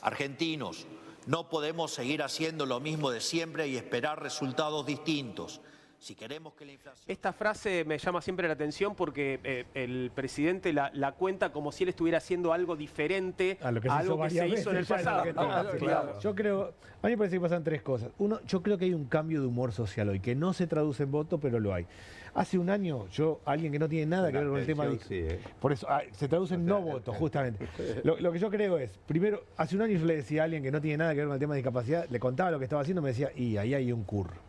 Argentinos, no podemos seguir haciendo lo mismo de siempre y esperar resultados distintos. Si queremos que la inflación... Esta frase me llama siempre la atención porque el presidente la cuenta como si él estuviera haciendo algo diferente a algo que se hizo en el pasado. Yo creo, a mí me parece que pasan tres cosas. Uno, yo creo que hay un cambio de humor social hoy, que no se traduce en voto, pero lo hay. Hace un año, alguien que no tiene nada que ver con el tema de... Por eso, se traduce en no voto, justamente. Lo que yo creo es, primero, hace un año yo le decía a alguien que no tiene nada que ver con el tema de discapacidad, le contaba lo que estaba haciendo, me decía, y ahí hay un curro.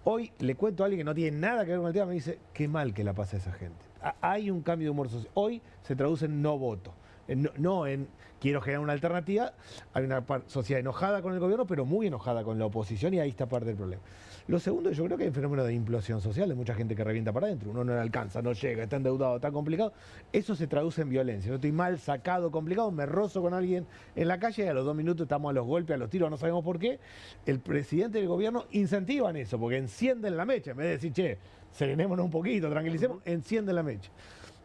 Hoy le cuento a alguien que no tiene nada que ver con el tema, me dice, qué mal que la pasa esa gente. Hay un cambio de humor social. Hoy se traduce en no voto. no en quiero generar una alternativa. Hay una sociedad enojada con el gobierno, pero muy enojada con la oposición, y ahí está parte del problema. Lo segundo, yo creo que hay un fenómeno de implosión social, de mucha gente que revienta para adentro. Uno no le alcanza, no llega, está endeudado, está complicado. Eso se traduce en violencia. Yo estoy mal, sacado, complicado, me rozo con alguien en la calle y a los 2 minutos estamos a los golpes, a los tiros, no sabemos por qué. El presidente del gobierno incentivan eso, porque encienden la mecha. En vez de decir, che, serenémonos un poquito, tranquilicemos, encienden la mecha.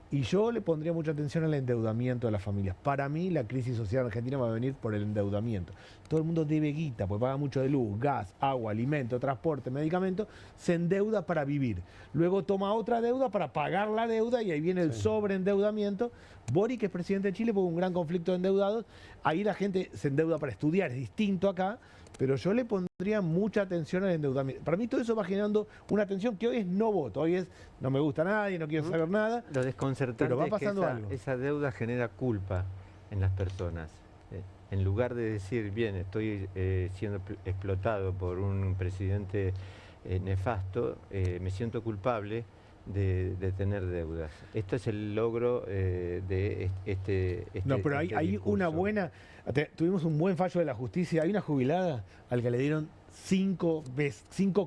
Y yo le pondría mucha atención al endeudamiento de las familias. Para mí, la crisis social en Argentina va a venir por el endeudamiento. Todo el mundo debe guita, porque paga mucho de luz, gas, agua, alimento, transporte, medicamentos, se endeuda para vivir. Luego toma otra deuda para pagar la deuda y ahí viene el sobreendeudamiento. Boric, que es presidente de Chile, porque hubo un gran conflicto de endeudados. Ahí la gente se endeuda para estudiar, es distinto acá. Pero yo le pondría mucha atención al endeudamiento. Para mí todo eso va generando una tensión que hoy es no voto, hoy es no me gusta a nadie, no quiero saber nada. Lo desconcertante pero va es pasando que algo. esa deuda genera culpa en las personas. En lugar de decir, bien, estoy siendo explotado por un presidente nefasto, me siento culpable de tener deudas. Esto es el logro de este No, pero hay discurso. una buena... Tuvimos un buen fallo de la justicia. Hay una jubilada al que le dieron 5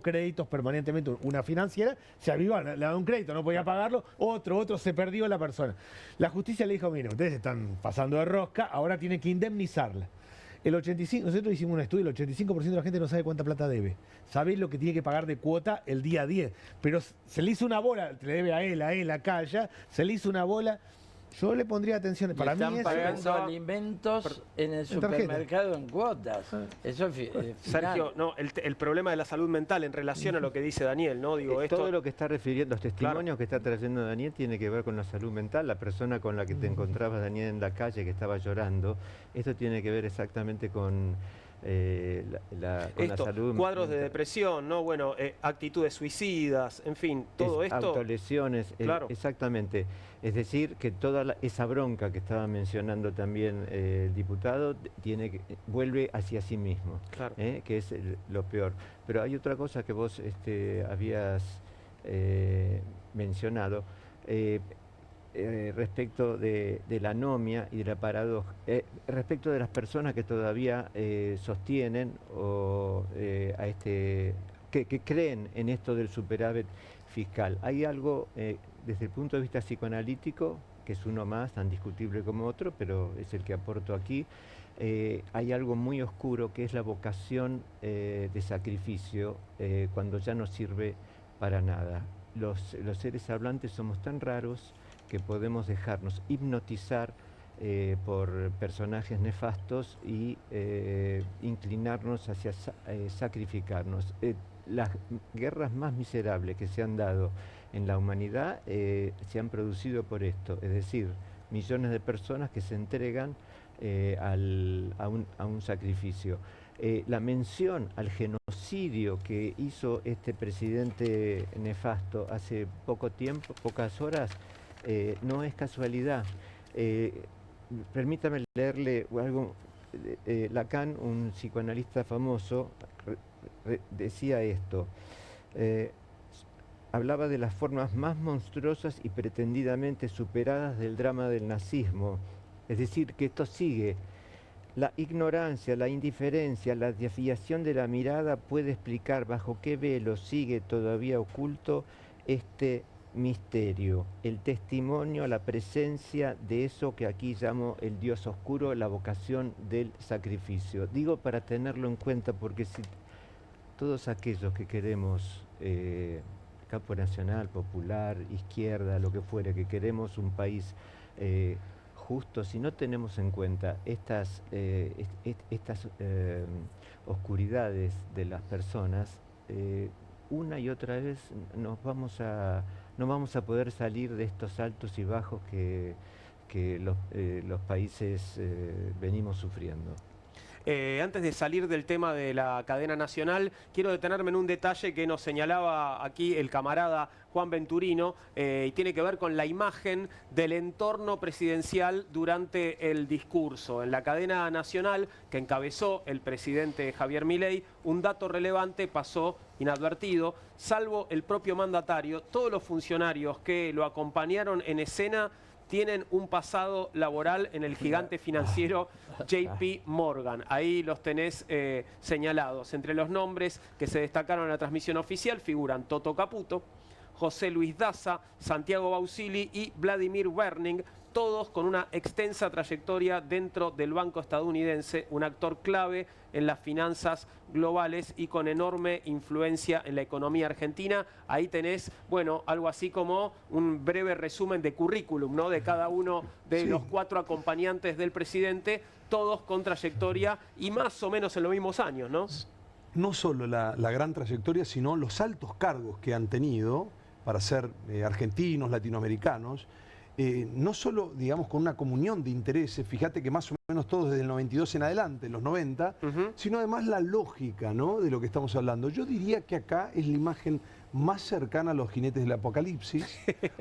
créditos permanentemente. Una financiera se avivó, le da un crédito, no podía pagarlo. Otro, se perdió la persona. La justicia le dijo, mire, ustedes están pasando de rosca, ahora tienen que indemnizarla. Nosotros hicimos un estudio, el 85% de la gente no sabe cuánta plata debe. Sabe lo que tiene que pagar de cuota el día 10. Pero se le hizo una bola, le debe a él, acá, allá, se le hizo una bola. Yo le pondría atención. Para mí están pagando alimentos en el supermercado en cuotas. Eso es final. Sergio, no, el problema de la salud mental en relación a lo que dice Daniel, ¿no? Digo, esto... Todo lo que está refiriendo, los testimonios que está trayendo Daniel tiene que ver con la salud mental. La persona con la que te encontrabas, Daniel, en la calle, que estaba llorando, esto tiene que ver exactamente con... la salud cuadros de mental. depresión, ¿no? Bueno, actitudes suicidas, en fin, todo esto. Autolesiones, claro. Exactamente. Es decir, que toda esa bronca que estaba mencionando también el diputado vuelve hacia sí mismo, Claro. Que es lo peor. Pero hay otra cosa que vos habías mencionado. Respecto de la anomia y de la paradoja, respecto de las personas que todavía sostienen que creen en esto del superávit fiscal. Hay algo desde el punto de vista psicoanalítico, que es uno más, tan discutible como otro, pero es el que aporto aquí. Hay algo muy oscuro que es la vocación de sacrificio cuando ya no sirve para nada. Los seres hablantes somos tan raros que podemos dejarnos hipnotizar por personajes nefastos y inclinarnos hacia sacrificarnos. Las guerras más miserables que se han dado en la humanidad se han producido por esto, es decir, millones de personas que se entregan a un sacrificio. La mención al genocidio que hizo este presidente nefasto hace poco tiempo, pocas horas, no es casualidad. Permítame leerle algo. Lacan, un psicoanalista famoso, decía esto. Hablaba de las formas más monstruosas y pretendidamente superadas del drama del nazismo. Es decir, que esto sigue. La ignorancia, la indiferencia, la desviación de la mirada puede explicar bajo qué velo sigue todavía oculto este misterio, el testimonio, la presencia de eso que aquí llamo el Dios oscuro, la vocación del sacrificio. Digo para tenerlo en cuenta porque si todos aquellos que queremos campo nacional, popular, izquierda, lo que fuere, que queremos un país justo, si no tenemos en cuenta estas oscuridades de las personas, una y otra vez no vamos a poder salir de estos altos y bajos que los países venimos sufriendo. Antes de salir del tema de la cadena nacional, quiero detenerme en un detalle que nos señalaba aquí el camarada Juan Venturino, y tiene que ver con la imagen del entorno presidencial durante el discurso. En la cadena nacional que encabezó el presidente Javier Milei, un dato relevante pasó inadvertido, salvo el propio mandatario. Todos los funcionarios que lo acompañaron en escena tienen un pasado laboral en el gigante financiero JP Morgan. Ahí los tenés señalados. Entre los nombres que se destacaron en la transmisión oficial figuran Toto Caputo, José Luis Daza, Santiago Bausili y Vladimir Werning, todos con una extensa trayectoria dentro del banco estadounidense, un actor clave en las finanzas globales y con enorme influencia en la economía argentina. Ahí tenés, bueno, algo así como un breve resumen de currículum, ¿no?, de cada uno de los 4 acompañantes del presidente, todos con trayectoria y más o menos en los mismos años, ¿no? No solo la gran trayectoria, sino los altos cargos que han tenido para ser argentinos, latinoamericanos, no solo, digamos, con una comunión de intereses, fíjate que más o menos todos desde el 92 en adelante, los 90, sino además la lógica, ¿no?, de lo que estamos hablando. Yo diría que acá es la imagen más cercana a los jinetes del apocalipsis.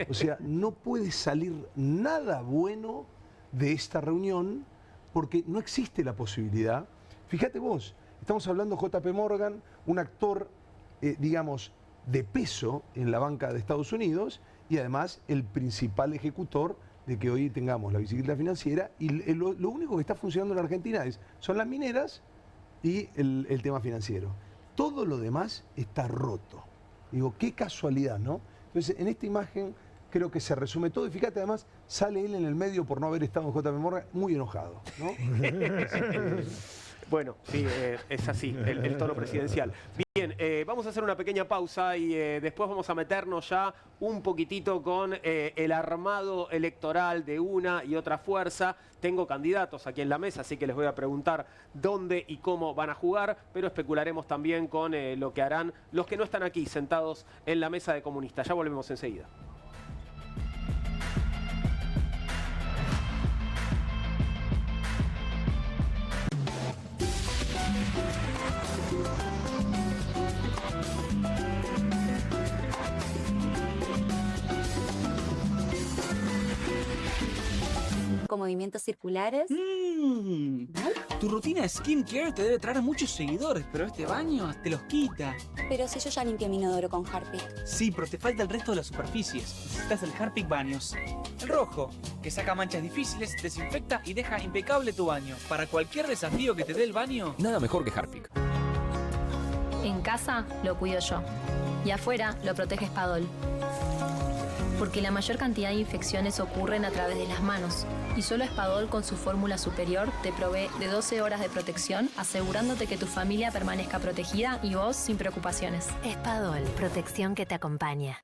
O sea, no puede salir nada bueno de esta reunión porque no existe la posibilidad. Fíjate vos, estamos hablando de JP Morgan, un actor, digamos, de peso en la banca de Estados Unidos y además el principal ejecutor de que hoy tengamos la bicicleta financiera y lo único que está funcionando en la Argentina son las mineras y el tema financiero. Todo lo demás está roto. Digo, qué casualidad, ¿no? Entonces, en esta imagen creo que se resume todo y fíjate, además sale él en el medio por no haber estado en JP Morgan muy enojado, ¿no? Bueno, sí, es así, el tono presidencial. Bien, vamos a hacer una pequeña pausa y después vamos a meternos ya un poquitito con el armado electoral de una y otra fuerza. Tengo candidatos aquí en la mesa, así que les voy a preguntar dónde y cómo van a jugar, pero especularemos también con lo que harán los que no están aquí sentados en la mesa de comunistas. Ya volvemos enseguida. Con movimientos circulares. Tu rutina de skincare te debe traer muchos seguidores, pero este baño te los quita. Pero si yo ya limpié mi inodoro con Harpic. Sí, pero te falta el resto de las superficies. Necesitas el Harpic Baños. El rojo, que saca manchas difíciles, desinfecta y deja impecable tu baño. Para cualquier desafío que te dé el baño, nada mejor que Harpic. En casa lo cuido yo. Y afuera lo protege Spadol. Porque la mayor cantidad de infecciones ocurren a través de las manos. Y solo Spadol con su fórmula superior te provee de 12 horas de protección, asegurándote que tu familia permanezca protegida y vos sin preocupaciones. Spadol, protección que te acompaña.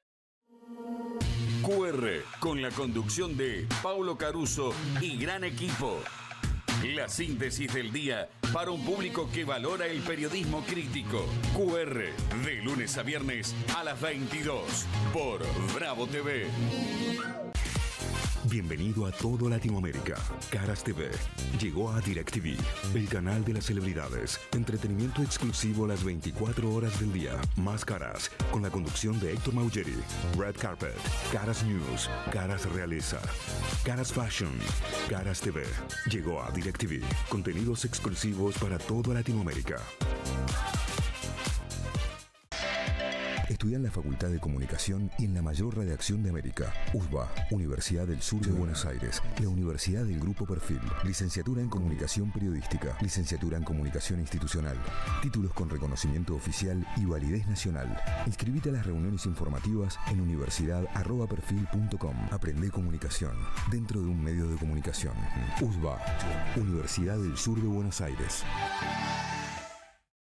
QR, con la conducción de Paulo Caruso y gran equipo. La síntesis del día para un público que valora el periodismo crítico. QR, de lunes a viernes a las 22 por Bravo TV. Bienvenido a todo Latinoamérica. Caras TV llegó a DirecTV, el canal de las celebridades. Entretenimiento exclusivo las 24 horas del día. Más Caras, con la conducción de Héctor Maugeri. Red Carpet, Caras News, Caras Realeza, Caras Fashion, Caras TV. Llegó a DirecTV. Contenidos exclusivos para toda Latinoamérica. Estudia en la Facultad de Comunicación y en la mayor redacción de América. USBA, Universidad del Sur de Buenos Aires. La Universidad del Grupo Perfil. Licenciatura en Comunicación Periodística. Licenciatura en Comunicación Institucional. Títulos con reconocimiento oficial y validez nacional. Inscribite a las reuniones informativas en universidad@perfil.com. Aprende comunicación dentro de un medio de comunicación. USBA, Universidad del Sur de Buenos Aires.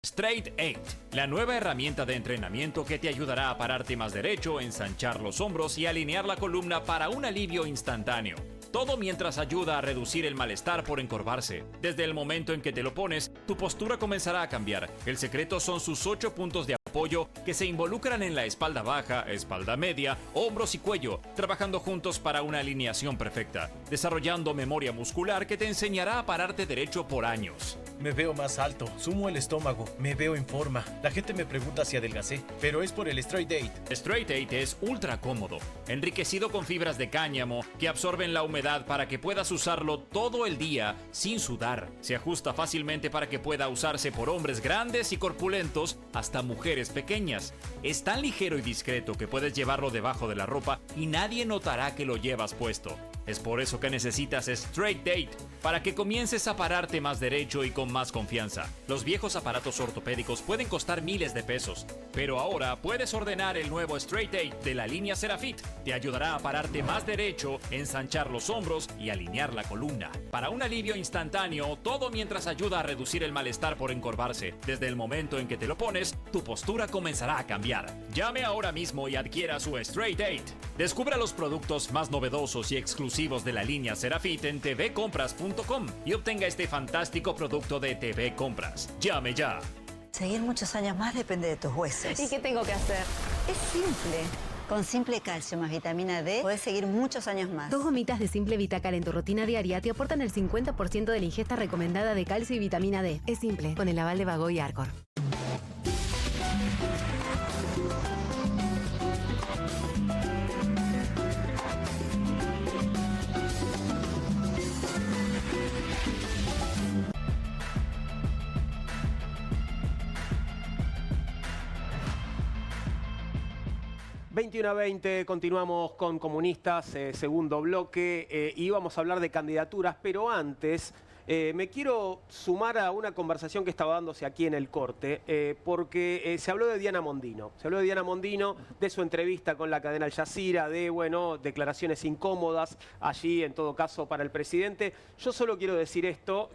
Straight 8, la nueva herramienta de entrenamiento que te ayudará a pararte más derecho, ensanchar los hombros y alinear la columna para un alivio instantáneo. Todo mientras ayuda a reducir el malestar por encorvarse. Desde el momento en que te lo pones, tu postura comenzará a cambiar. El secreto son sus 8 puntos de apoyo que se involucran en la espalda baja, espalda media, hombros y cuello, trabajando juntos para una alineación perfecta, desarrollando memoria muscular que te enseñará a pararte derecho por años. Me veo más alto, sumo el estómago, me veo en forma. La gente me pregunta si adelgacé, pero es por el Straight 8. Straight 8 es ultra cómodo, enriquecido con fibras de cáñamo que absorben la humedad para que puedas usarlo todo el día sin sudar. Se ajusta fácilmente para que pueda usarse por hombres grandes y corpulentos hasta mujeres pequeñas. Es tan ligero y discreto que puedes llevarlo debajo de la ropa y nadie notará que lo llevas puesto. Es por eso que necesitas Straight Date, para que comiences a pararte más derecho y con más confianza. Los viejos aparatos ortopédicos pueden costar miles de pesos, pero ahora puedes ordenar el nuevo Straight Date de la línea Serafit. Te ayudará a pararte más derecho, ensanchar los hombros y alinear la columna. Para un alivio instantáneo, todo mientras ayuda a reducir el malestar por encorvarse. Desde el momento en que te lo pones, tu postura comenzará a cambiar. Llame ahora mismo y adquiera su Straight Date. Descubra los productos más novedosos y exclusivos de la línea Serafit en tvcompras.com y obtenga este fantástico producto de TV Compras. Llame ya. Seguir muchos años más depende de tus huesos. ¿Y qué tengo que hacer? Es simple. Con Simple Calcio más vitamina D podés seguir muchos años más. 2 gomitas de Simple Vitacal en tu rutina diaria te aportan el 50% de la ingesta recomendada de calcio y vitamina D. Es simple, con el aval de Vago y Arcor. ...21:20, continuamos con Comunistas, segundo bloque, y vamos a hablar de candidaturas, pero antes me quiero sumar a una conversación que estaba dándose aquí en el corte, porque se habló de Diana Mondino. Se habló de Diana Mondino, de su entrevista con la cadena Al Jazeera, de, bueno, declaraciones incómodas allí, en todo caso, para el presidente. Yo solo quiero decir esto...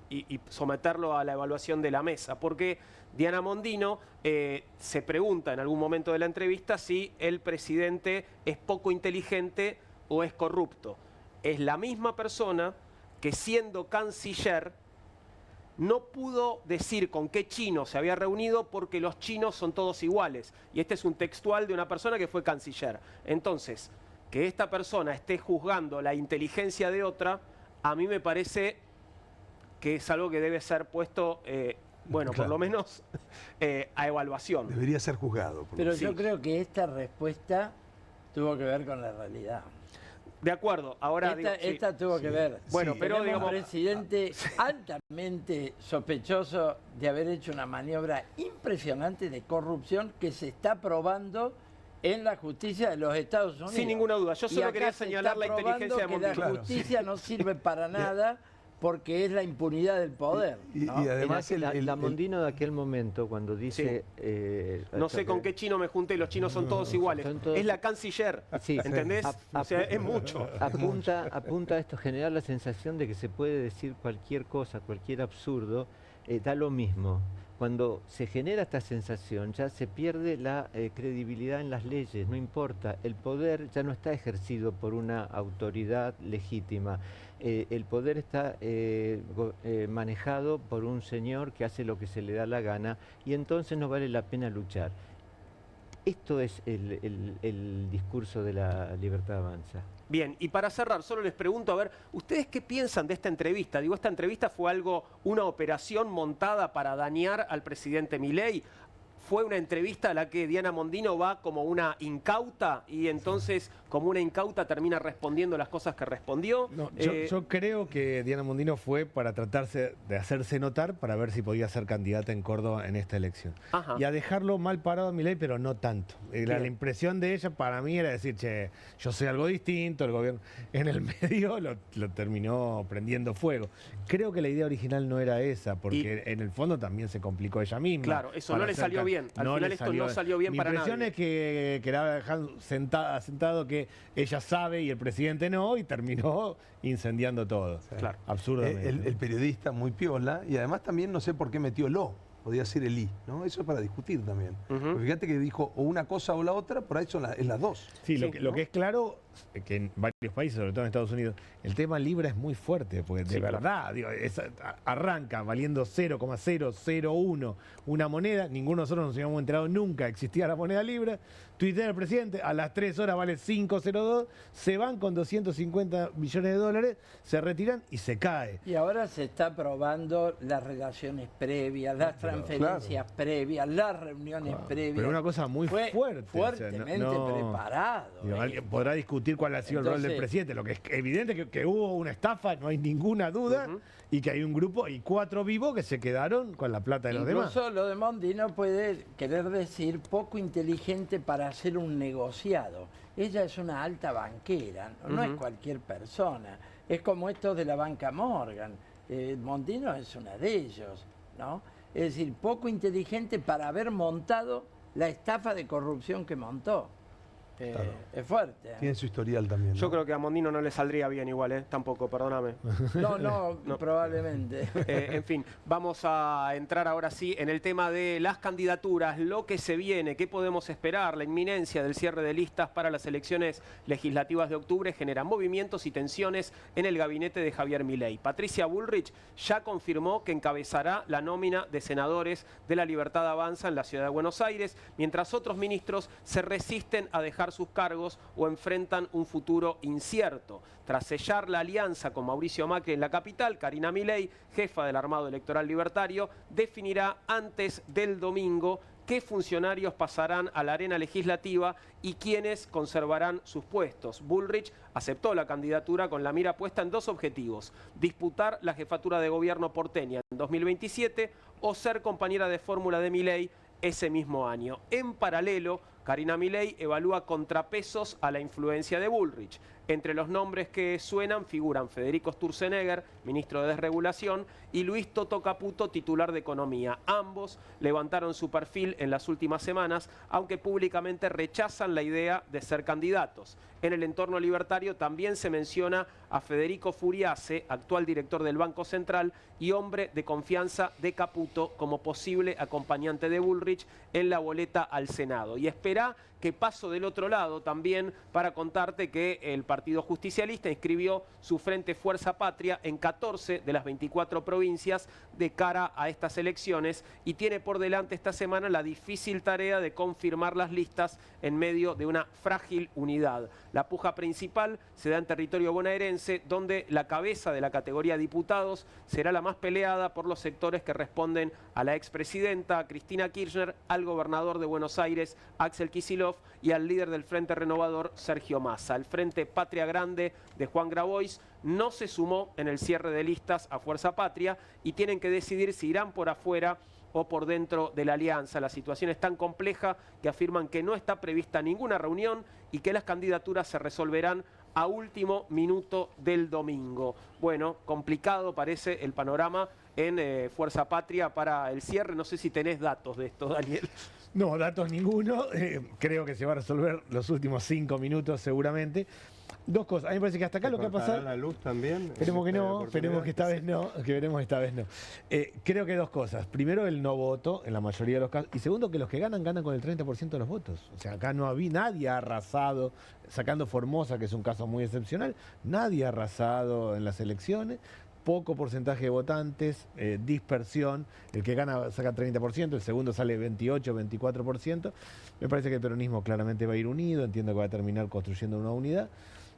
y someterlo a la evaluación de la mesa, porque Diana Mondino se pregunta en algún momento de la entrevista si el presidente es poco inteligente o es corrupto. Es la misma persona que, siendo canciller, no pudo decir con qué chino se había reunido porque los chinos son todos iguales. Y este es un textual de una persona que fue canciller. Entonces, que esta persona esté juzgando la inteligencia de otra, a mí me parece... que es algo que debe ser puesto, bueno, claro, por lo menos a evaluación. Debería ser juzgado. Pero yo creo que esta respuesta tuvo que ver con la realidad. De acuerdo, ahora... Esta tuvo que ver. Bueno, pero digamos... un presidente altamente sospechoso de haber hecho una maniobra impresionante de corrupción que se está probando en la justicia de los Estados Unidos. Sin ninguna duda. Yo solo quería señalar la inteligencia de Mondino. La justicia no sirve para nada... porque es la impunidad del poder, ¿no? Y además la Mondino de aquel momento, cuando dice... no sé con qué chino me junté, los chinos son todos iguales. Es la canciller, sí, ¿entendés? O sea, es mucho. Apunta a esto, generar la sensación de que se puede decir cualquier cosa, cualquier absurdo, da lo mismo. Cuando se genera esta sensación ya se pierde la credibilidad en las leyes, no importa, el poder ya no está ejercido por una autoridad legítima, el poder está manejado por un señor que hace lo que se le da la gana y entonces no vale la pena luchar. Esto es el discurso de la Libertad Avanza. Bien, y para cerrar, solo les pregunto, a ver, ¿ustedes qué piensan de esta entrevista? Digo, ¿esta entrevista fue una operación montada para dañar al presidente Milei? ¿Fue una entrevista a la que Diana Mondino va como una incauta y entonces como una incauta termina respondiendo las cosas que respondió? No, yo creo que Diana Mondino fue para tratarse de hacerse notar para ver si podía ser candidata en Córdoba en esta elección. Ajá. Y a dejarlo mal parado a Milei, pero no tanto. La impresión de ella para mí era decir, che, yo soy algo distinto, el gobierno en el medio lo terminó prendiendo fuego. Creo que la idea original no era esa, porque en el fondo también se complicó ella misma. Claro, eso no le salió bien. Al final esto no salió bien para nadie. Mi impresión es que quedaba dejando sentado que ella sabe y el presidente no, y terminó incendiando todo. Claro. Absurdamente. El periodista muy piola, y además también no sé por qué metió podía ser el I, ¿no? Eso es para discutir también. Porque fíjate que dijo o una cosa o la otra, por ahí son es las dos. Sí, lo que es claro, que en varios países, sobre todo en Estados Unidos, el tema Libra es muy fuerte, porque de verdad, digo, arranca valiendo 0,001 una moneda, ninguno de nosotros nos habíamos enterado nunca existía la moneda Libra, tuitea el presidente, a las 3 horas vale 5,02, se van con 250 millones de dólares, se retiran y se cae. Y ahora se está probando las relaciones previas, las transferencias previas, las reuniones previas. Pero una cosa muy fuerte. Fuertemente preparado. Digo, alguien podrá discutir cuál ha sido el rol del presidente. Lo que es evidente que hubo una estafa, no hay ninguna duda, y que hay un grupo y 4 vivos que se quedaron con la plata de los demás. Incluso lo de Mondino puede querer decir poco inteligente para para hacer un negociado. Ella es una alta banquera, no es cualquier persona. Es como estos de la banca Morgan. Mondino es una de ellos, ¿no? Es decir, poco inteligente para haber montado la estafa de corrupción que montó. Claro. Es fuerte. Tiene su historial también, ¿no? Yo creo que a Mondino no le saldría bien igual, tampoco, perdóname. No, probablemente. En fin, vamos a entrar ahora sí en el tema de las candidaturas, lo que se viene, qué podemos esperar. La inminencia del cierre de listas para las elecciones legislativas de octubre genera movimientos y tensiones en el gabinete de Javier Milei. Patricia Bullrich ya confirmó que encabezará la nómina de senadores de La Libertad Avanza en la ciudad de Buenos Aires, mientras otros ministros se resisten a dejar sus cargos o enfrentan un futuro incierto. Tras sellar la alianza con Mauricio Macri en la capital, Karina Milei, jefa del armado electoral libertario, definirá antes del domingo qué funcionarios pasarán a la arena legislativa y quiénes conservarán sus puestos. Bullrich aceptó la candidatura con la mira puesta en dos objetivos: disputar la jefatura de gobierno porteña en 2027 o ser compañera de fórmula de Milei ese mismo año. En paralelo, Karina Milei evalúa contrapesos a la influencia de Bullrich. Entre los nombres que suenan figuran Federico Sturzenegger, ministro de Desregulación, y Luis Toto Caputo, titular de Economía. Ambos levantaron su perfil en las últimas semanas, aunque públicamente rechazan la idea de ser candidatos. En el entorno libertario también se menciona a Federico Furiase, actual director del Banco Central y hombre de confianza de Caputo, como posible acompañante de Bullrich en la boleta al Senado. Y espera que paso del otro lado también para contarte que el Partido Justicialista inscribió su Frente Fuerza Patria en 14 de las 24 provincias de cara a estas elecciones y tiene por delante esta semana la difícil tarea de confirmar las listas en medio de una frágil unidad. La puja principal se da en territorio bonaerense, donde la cabeza de la categoría diputados será la más peleada por los sectores que responden a la expresidenta Cristina Kirchner, al gobernador de Buenos Aires, Axel Kicillof, y al líder del Frente Renovador, Sergio Massa. El Frente Patria Grande de Juan Grabois no se sumó en el cierre de listas a Fuerza Patria y tienen que decidir si irán por afuera o por dentro de la alianza. La situación es tan compleja que afirman que no está prevista ninguna reunión y que las candidaturas se resolverán a último minuto del domingo. Bueno, complicado parece el panorama en Fuerza Patria para el cierre. No sé si tenés datos de esto, Daniel. No, datos ninguno. Creo que se va a resolver los últimos 5 minutos seguramente. Dos cosas. A mí me parece que hasta acá lo que va a pasar... la luz también? Esperemos que no, esperemos que esta vez no, que veremos esta vez no. Creo que dos cosas. Primero, el no voto en la mayoría de los casos. Y segundo, que los que ganan, ganan con el 30% de los votos. O sea, acá no había nadie ha arrasado, sacando Formosa, que es un caso muy excepcional, nadie ha arrasado en las elecciones. Poco porcentaje de votantes, dispersión, el que gana saca 30%, el segundo sale 28, 24%. Me parece que el peronismo claramente va a ir unido, entiendo que va a terminar construyendo una unidad.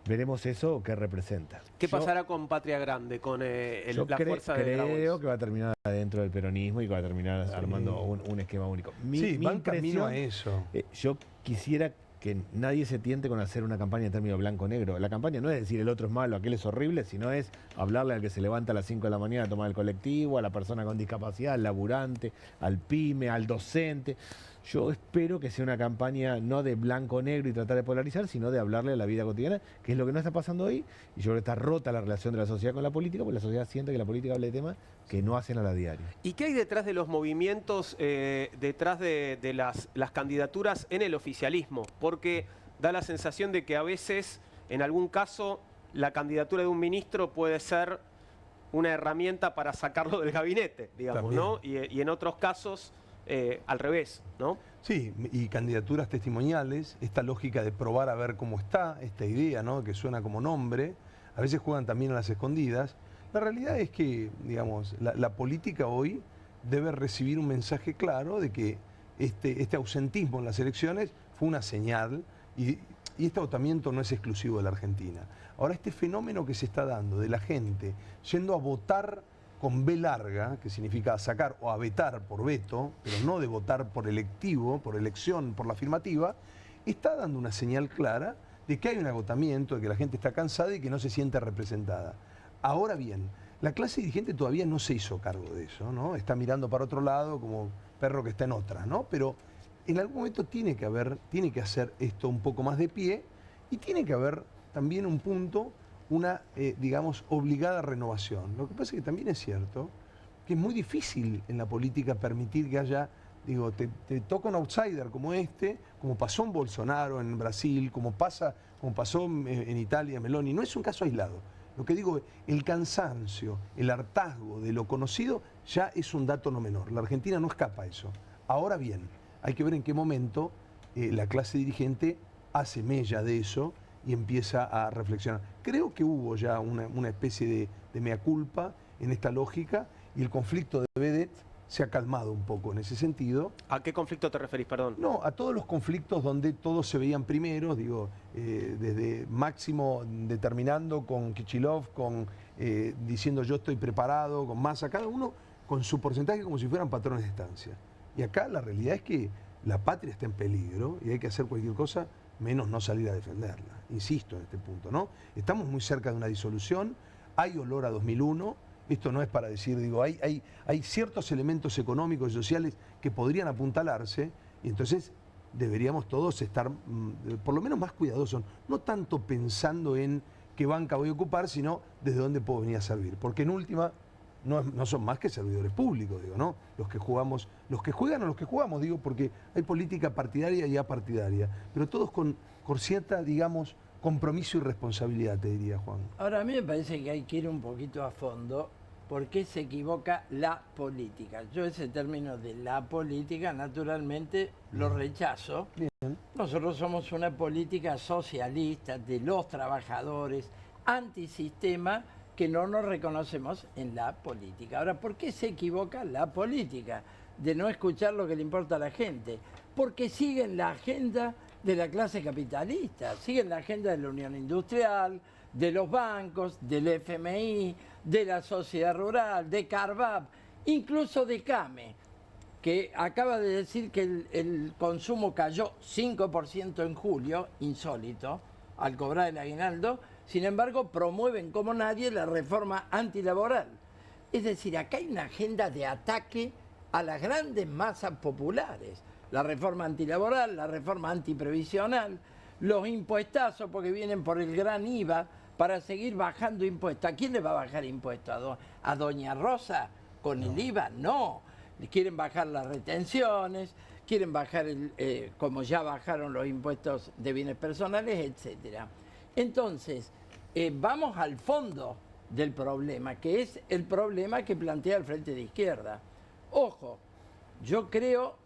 Veremos eso qué representa. ¿Qué pasará con Patria Grande, con la fuerza de Grabois? Creo que va a terminar dentro del peronismo y que va a terminar armando un esquema único. Mi van camino a eso. Yo quisiera que nadie se tiente con hacer una campaña en términos blanco-negro. La campaña no es decir el otro es malo, aquel es horrible, sino es hablarle al que se levanta a las 5 de la mañana a tomar el colectivo, a la persona con discapacidad, al laburante, al pyme, al docente. Yo espero que sea una campaña no de blanco-negro y tratar de polarizar, sino de hablarle a la vida cotidiana, que es lo que no está pasando hoy. Y yo creo que está rota la relación de la sociedad con la política, porque la sociedad siente que la política habla de temas que no hacen a la diaria. ¿Y qué hay detrás de los movimientos, detrás de las candidaturas en el oficialismo? Porque da la sensación de que a veces, en algún caso, la candidatura de un ministro puede ser una herramienta para sacarlo del gabinete, digamos, ¿no? Y en otros casos, al revés, ¿no? Sí, y candidaturas testimoniales, esta lógica de probar a ver cómo está, esta idea, ¿no?, que suena como nombre, a veces juegan también a las escondidas. La realidad es que, digamos, la política hoy debe recibir un mensaje claro de que este ausentismo en las elecciones fue una señal y este agotamiento no es exclusivo de la Argentina. Ahora, este fenómeno que se está dando de la gente yendo a votar con B larga, que significa sacar o a vetar por veto, pero no de votar por electivo, por elección, por la afirmativa, está dando una señal clara de que hay un agotamiento, de que la gente está cansada y que no se siente representada. Ahora bien, la clase dirigente todavía no se hizo cargo de eso, ¿no? Está mirando para otro lado como perro que está en otra, ¿no? Pero en algún momento tiene que hacer esto un poco más de pie y tiene que haber también un punto, una, digamos, obligada renovación. Lo que pasa es que también es cierto que es muy difícil en la política permitir que haya, digo, te toca un outsider como este, como pasó en Bolsonaro en Brasil, como pasó en Italia, Meloni. No es un caso aislado. Lo que digo, el cansancio, el hartazgo de lo conocido ya es un dato no menor. La Argentina no escapa a eso. Ahora bien, hay que ver en qué momento la clase dirigente hace mella de eso y empieza a reflexionar. Creo que hubo ya una especie de mea culpa en esta lógica y el conflicto de Vedet se ha calmado un poco en ese sentido. ¿A qué conflicto te referís, perdón? No, a todos los conflictos donde todos se veían primeros, digo, desde Máximo determinando con Kichilov, diciendo yo estoy preparado, con Massa, cada uno con su porcentaje como si fueran patrones de estancia. Y acá la realidad es que la patria está en peligro y hay que hacer cualquier cosa menos no salir a defenderla. Insisto en este punto, ¿no? Estamos muy cerca de una disolución, hay olor a 2001. Esto no es para decir, digo, hay ciertos elementos económicos y sociales que podrían apuntalarse y entonces deberíamos todos estar por lo menos más cuidadosos, no tanto pensando en qué banca voy a ocupar, sino desde dónde puedo venir a servir. Porque en última no son más que servidores públicos, digo, ¿no? Los que juegan o los que jugamos, digo, porque hay política partidaria y apartidaria, pero todos con cierta, digamos, compromiso y responsabilidad, te diría, Juan. Ahora, a mí me parece que hay que ir un poquito a fondo. ¿Por qué se equivoca la política? Yo ese término de la política, naturalmente, lo rechazo. Bien. Nosotros somos una política socialista de los trabajadores, antisistema, que no nos reconocemos en la política. Ahora, ¿por qué se equivoca la política? De no escuchar lo que le importa a la gente. Porque siguen la agenda de la clase capitalista, siguen la agenda de la Unión Industrial, de los bancos, del FMI, de la sociedad rural, de Carvap, incluso de CAME, que acaba de decir que el consumo cayó 5% en julio, insólito, al cobrar el aguinaldo. Sin embargo, promueven como nadie la reforma antilaboral. Es decir, acá hay una agenda de ataque a las grandes masas populares. La reforma antilaboral, la reforma antiprevisional, los impuestazos porque vienen por el gran IVA para seguir bajando impuestos. ¿A quién le va a bajar impuestos? ¿A Doña Rosa con el IVA? No. Quieren bajar las retenciones, quieren bajar, como ya bajaron los impuestos de bienes personales, etcétera. Entonces, vamos al fondo del problema, que es el problema que plantea el Frente de Izquierda. Ojo, yo creo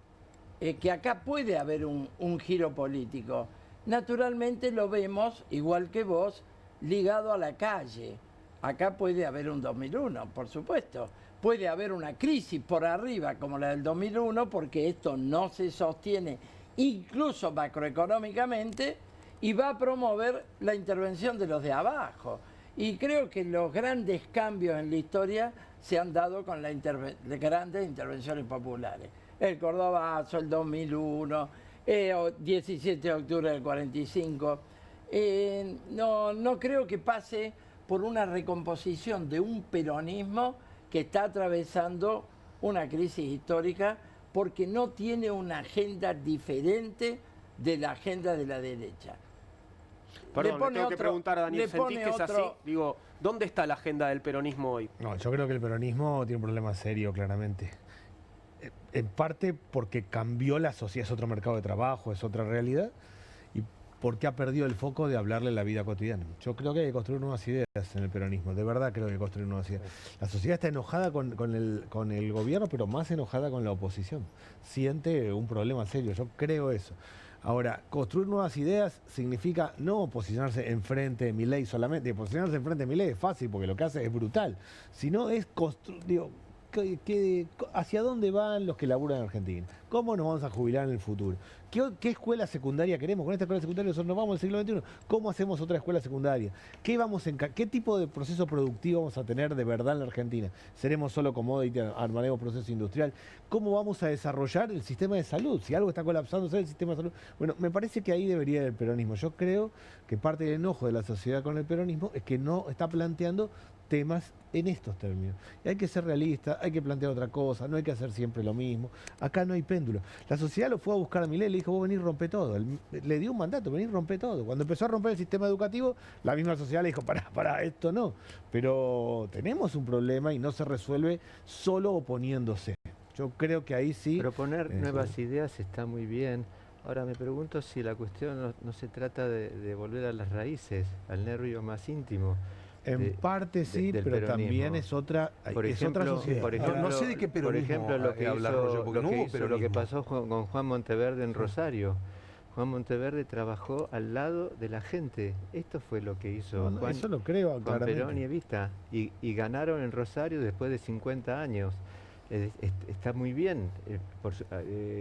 que acá puede haber un giro político. Naturalmente lo vemos, igual que vos, ligado a la calle. Acá puede haber un 2001, por supuesto. Puede haber una crisis por arriba como la del 2001, porque esto no se sostiene, incluso macroeconómicamente, y va a promover la intervención de los de abajo. Y creo que los grandes cambios en la historia se han dado con las grandes intervenciones populares. El Cordobazo, el 2001, 17 de octubre del 45. No creo que pase por una recomposición de un peronismo que está atravesando una crisis histórica porque no tiene una agenda diferente de la agenda de la derecha. Perdón, le tengo que preguntar a Daniel, ¿sentís que es así? Digo, ¿dónde está la agenda del peronismo hoy? No, yo creo que el peronismo tiene un problema serio, claramente. En parte porque cambió la sociedad, es otro mercado de trabajo, es otra realidad, y porque ha perdido el foco de hablarle la vida cotidiana. Yo creo que hay que construir nuevas ideas en el peronismo, de verdad creo que hay que construir nuevas ideas. La sociedad está enojada con el gobierno, pero más enojada con la oposición. Siente un problema serio, yo creo eso. Ahora, construir nuevas ideas significa no posicionarse enfrente de Milei solamente. Posicionarse enfrente de Milei es fácil porque lo que hace es brutal. Sino es construir, ¿hacia dónde van los que laburan en Argentina? ¿Cómo nos vamos a jubilar en el futuro? ¿Qué escuela secundaria queremos? Con esta escuela secundaria nosotros nos vamos al siglo XXI. ¿Cómo hacemos otra escuela secundaria? ¿Qué tipo de proceso productivo vamos a tener de verdad en la Argentina? ¿Seremos solo commodity, armaremos proceso industrial? ¿Cómo vamos a desarrollar el sistema de salud? Si algo está colapsando, ¿es el sistema de salud? Bueno, me parece que ahí debería ir el peronismo. Yo creo que parte del enojo de la sociedad con el peronismo es que no está planteando temas en estos términos. Y hay que ser realista, hay que plantear otra cosa, no hay que hacer siempre lo mismo. Acá no hay péndulo. péndulo. La sociedad lo fue a buscar a Milei y le dijo, vos venís, rompe todo. Le dio un mandato, venís, rompe todo. Cuando empezó a romper el sistema educativo, la misma sociedad le dijo, pará, esto no. Pero tenemos un problema y no se resuelve solo oponiéndose. Yo creo que ahí sí... Proponer nuevas ideas está muy bien. Ahora me pregunto si la cuestión no se trata de volver a las raíces, al nervio más íntimo. En parte sí, pero peronismo. También es otra, otra sociedad. Por ejemplo, no sé de qué peronismo por ejemplo, lo que hizo, lo que pasó con Juan Monteverde en Rosario. Juan Monteverde trabajó al lado de la gente. Esto fue lo que hizo Juan, eso lo creo, con claramente. Perón y Evita. Y ganaron en Rosario después de 50 años. Está muy bien.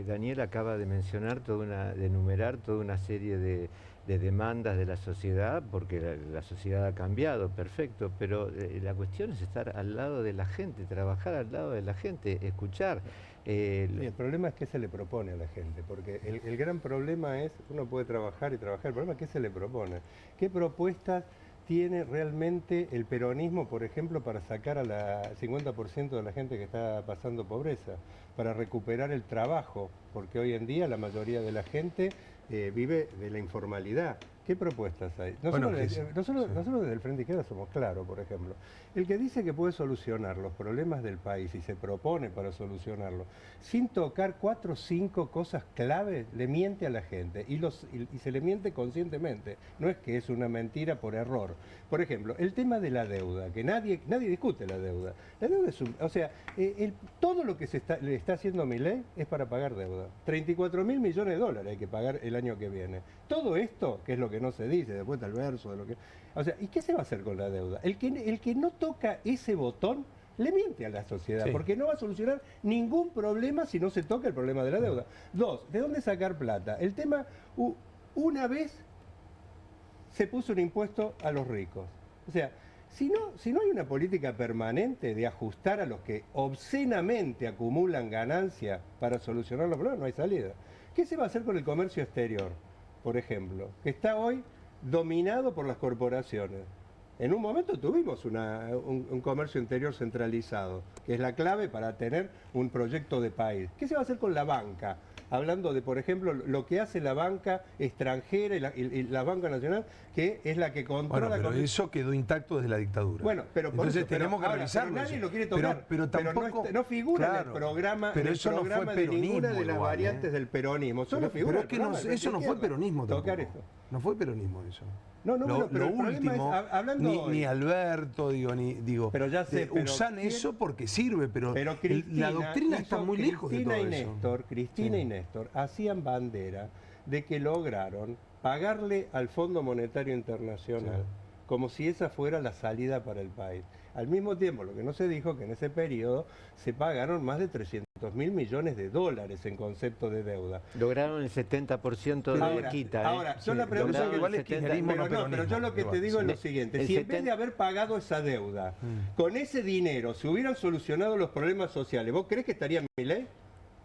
Daniel acaba de mencionar de enumerar toda una serie de demandas de la sociedad, porque la sociedad ha cambiado, perfecto, pero la cuestión es estar al lado de la gente, trabajar al lado de la gente, escuchar. El problema es qué se le propone a la gente, porque el gran problema es, uno puede trabajar y trabajar, el problema es qué se le propone, qué propuestas tiene realmente el peronismo, por ejemplo, para sacar al 50% de la gente que está pasando pobreza, para recuperar el trabajo, porque hoy en día la mayoría de la gente vive de la informalidad. ¿Qué propuestas hay? Nosotros desde el Frente Izquierda somos claros, por ejemplo. El que dice que puede solucionar los problemas del país y se propone para solucionarlo, sin tocar 4 o 5 cosas clave, le miente a la gente y se le miente conscientemente. No es que es una mentira por error. Por ejemplo, el tema de la deuda, que nadie discute la deuda. La deuda es todo lo que le está haciendo Milei es para pagar deuda. 34.000 millones de dólares hay que pagar el año que viene. Todo esto, que es lo que no se dice, después está el verso de lo que... O sea, ¿y qué se va a hacer con la deuda? El que no toca ese botón le miente a la sociedad, porque no va a solucionar ningún problema si no se toca el problema de la deuda. 2, ¿de dónde sacar plata? El tema, una vez se puso un impuesto a los ricos. O sea, si no hay una política permanente de ajustar a los que obscenamente acumulan ganancia para solucionar los problemas, no hay salida. ¿Qué se va a hacer con el comercio exterior, por ejemplo, que está hoy dominado por las corporaciones? En un momento tuvimos un comercio interior centralizado, que es la clave para tener un proyecto de país. ¿Qué se va a hacer con la banca? Hablando de, por ejemplo, lo que hace la banca extranjera y la banca nacional, que es la que controla... Bueno, pero eso quedó intacto desde la dictadura. Bueno, pero por entonces eso, tenemos que revisarlo. Pero nadie lo quiere tocar. Pero tampoco... no figura en el programa, pero eso no fue de ninguna de las variantes del peronismo. Solo figura pero es que eso no fue peronismo tampoco. Tocar esto. No fue peronismo eso. No, pero lo último, es, hablando ni Alberto, pero ya sé, usan eso porque sirve, pero la doctrina está muy lejos de todo eso. Cristina y Néstor hacían bandera de que lograron pagarle al Fondo Monetario Internacional como si esa fuera la salida para el país. Al mismo tiempo, lo que no se dijo que en ese periodo se pagaron más de 300.000 millones de dólares en concepto de deuda. Lograron el 70% de quita. Ahora, yo la pregunta pero yo lo que te digo es lo siguiente. Si en vez de haber pagado esa deuda, con ese dinero se hubieran solucionado los problemas sociales, ¿vos creés que estaría Milei?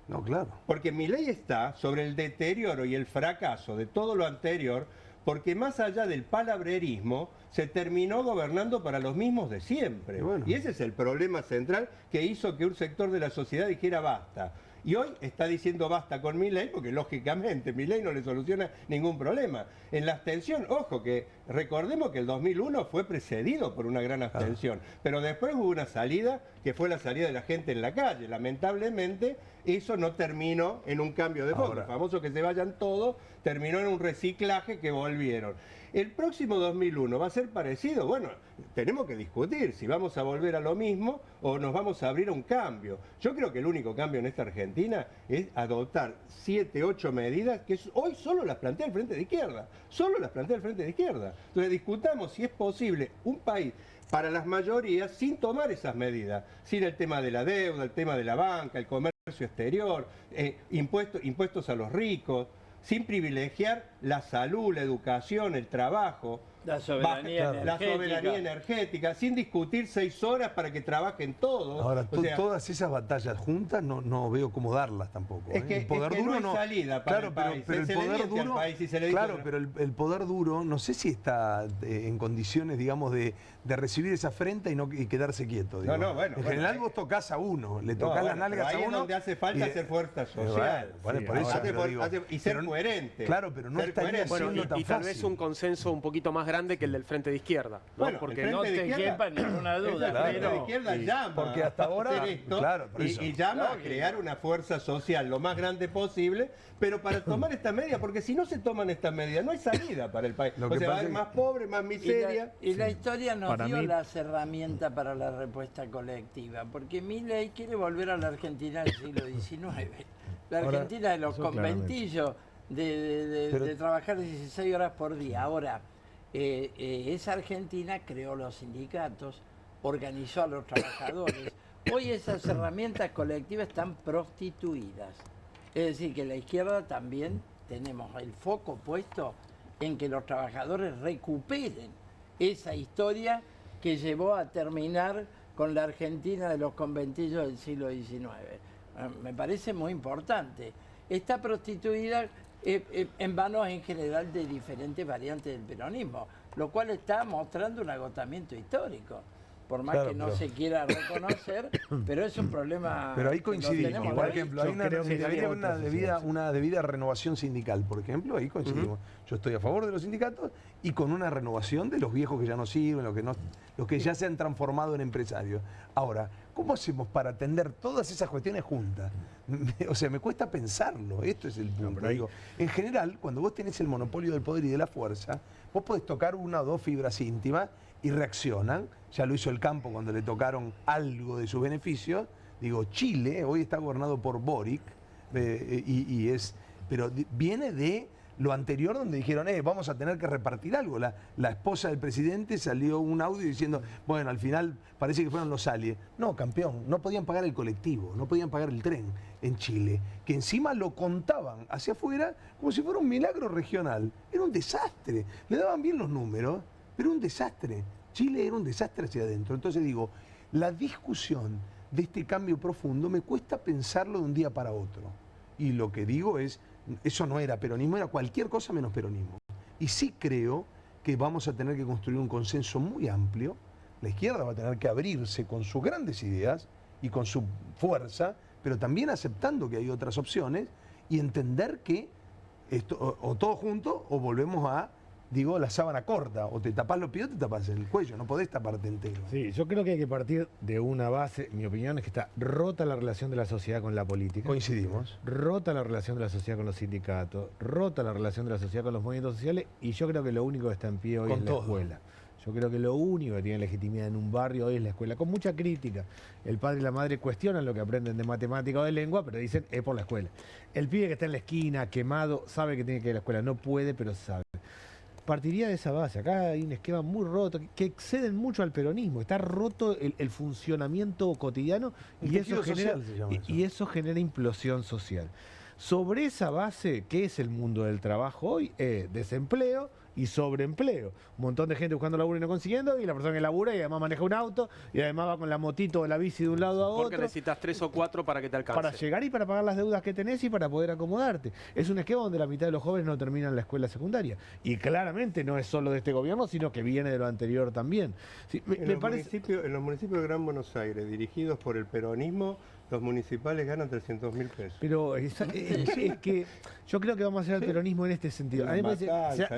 No, claro. Porque Milei está sobre el deterioro y el fracaso de todo lo anterior, porque más allá del palabrerismo, se terminó gobernando para los mismos de siempre. Y ese es el problema central que hizo que un sector de la sociedad dijera basta. Y hoy está diciendo basta con Milei, porque lógicamente Milei no le soluciona ningún problema. En la abstención, ojo, que recordemos que el 2001 fue precedido por una gran abstención, pero después hubo una salida, que fue la salida de la gente en la calle. Lamentablemente, eso no terminó en un cambio de fondo. El famoso que se vayan todos, terminó en un reciclaje que volvieron. ¿El próximo 2001 va a ser parecido? Bueno, tenemos que discutir si vamos a volver a lo mismo o nos vamos a abrir a un cambio. Yo creo que el único cambio en esta Argentina es adoptar 7, 8 medidas que hoy solo las plantea el Frente de Izquierda. Solo las plantea el Frente de Izquierda. Entonces discutamos si es posible un país para las mayorías sin tomar esas medidas, sin el tema de la deuda, el tema de la banca, el comercio exterior, impuestos a los ricos, sin privilegiar la salud, la educación, el trabajo. La soberanía energética, sin discutir 6 horas para que trabajen todos. Ahora, todas esas batallas juntas no veo cómo darlas tampoco. Es que, el poder duro no hay salida para el país. Pero el poder duro, pero el poder duro no sé si está en condiciones, digamos, de recibir esa afrenta y quedarse quieto. Digo. En general vos tocás a uno, le tocás las nalgas a uno. Ahí es donde hace falta hacer fuerza social. Por eso y ser coherente. Claro, pero no estaría siendo tan fácil. Y tal vez un consenso un poquito más grande que el del frente de izquierda, ¿no? Bueno, porque no te quepa ninguna duda. El frente de izquierda llama porque hasta ahora, a esto, y llama a crear una fuerza social lo más grande posible, pero para tomar esta medida, porque si no se toman estas medidas, no hay salida para el país. O sea, va a haber más pobre, más miseria. Y la historia nos dio las herramientas para la respuesta colectiva, porque Milei quiere volver a la Argentina del siglo XIX. La Argentina de los conventillos, de trabajar 16 horas por día. Ahora, esa Argentina creó los sindicatos, organizó a los trabajadores. Hoy esas herramientas colectivas están prostituidas. Es decir, que la izquierda también tenemos el foco puesto en que los trabajadores recuperen esa historia que llevó a terminar con la Argentina de los conventillos del siglo XIX. Me parece muy importante. Está prostituida en manos en general de diferentes variantes del peronismo, lo cual está mostrando un agotamiento histórico. Por más que no se quiera reconocer, pero es un problema. Pero ahí coincidimos. Por ejemplo, hay una debida renovación sindical. Por ejemplo, ahí coincidimos. Yo estoy a favor de los sindicatos y con una renovación de los viejos que ya no sirven, los que ya se han transformado en empresarios. Ahora, ¿cómo hacemos para atender todas esas cuestiones juntas? O sea, me cuesta pensarlo. Esto es el punto. Digo, en general, cuando vos tenés el monopolio del poder y de la fuerza, vos podés tocar una o dos fibras íntimas y reaccionan. Ya lo hizo el campo cuando le tocaron algo de sus beneficios. Digo, Chile hoy está gobernado por Boric, pero viene de lo anterior donde dijeron, vamos a tener que repartir algo. La esposa del presidente salió un audio diciendo, bueno, al final parece que fueron los aliens. No, campeón, no podían pagar el colectivo, no podían pagar el tren en Chile, que encima lo contaban hacia afuera como si fuera un milagro regional. Era un desastre. Le daban bien los números, pero un desastre. Chile era un desastre hacia adentro. Entonces digo, la discusión de este cambio profundo me cuesta pensarlo de un día para otro. Y lo que digo es, eso no era peronismo, era cualquier cosa menos peronismo. Y sí creo que vamos a tener que construir un consenso muy amplio. La izquierda va a tener que abrirse con sus grandes ideas y con su fuerza, pero también aceptando que hay otras opciones y entender que esto, o todos juntos o volvemos a, digo, la sábana corta, o te tapás los pies o te tapás el cuello, no podés taparte entero. Sí, yo creo que hay que partir de una base, mi opinión es que está rota la relación de la sociedad con la política. Coincidimos. Rota la relación de la sociedad con los sindicatos, rota la relación de la sociedad con los movimientos sociales, y yo creo que lo único que está en pie hoy es la escuela. Yo creo que lo único que tiene legitimidad en un barrio hoy es la escuela, con mucha crítica. El padre y la madre cuestionan lo que aprenden de matemática o de lengua, pero dicen, es por la escuela. El pibe que está en la esquina, quemado, sabe que tiene que ir a la escuela, no puede, pero sabe. Partiría de esa base. Acá hay un esquema muy roto, que exceden mucho al peronismo. Está roto el funcionamiento cotidiano y eso genera implosión social. Sobre esa base, ¿qué es el mundo del trabajo hoy? Desempleo y sobreempleo. Un montón de gente buscando laburo y no consiguiendo, y la persona que labura y además maneja un auto y además va con la motito o la bici de un lado a otro. Porque necesitas 3 o 4 para que te alcance. Para llegar y para pagar las deudas que tenés y para poder acomodarte. Es un esquema donde la mitad de los jóvenes no terminan la escuela secundaria. Y claramente no es solo de este gobierno, sino que viene de lo anterior también. Sí, en los municipios de Gran Buenos Aires, dirigidos por el peronismo, los municipales ganan 300.000 pesos. Pero es que yo creo que vamos a hacer el peronismo en este sentido. A mí me parece,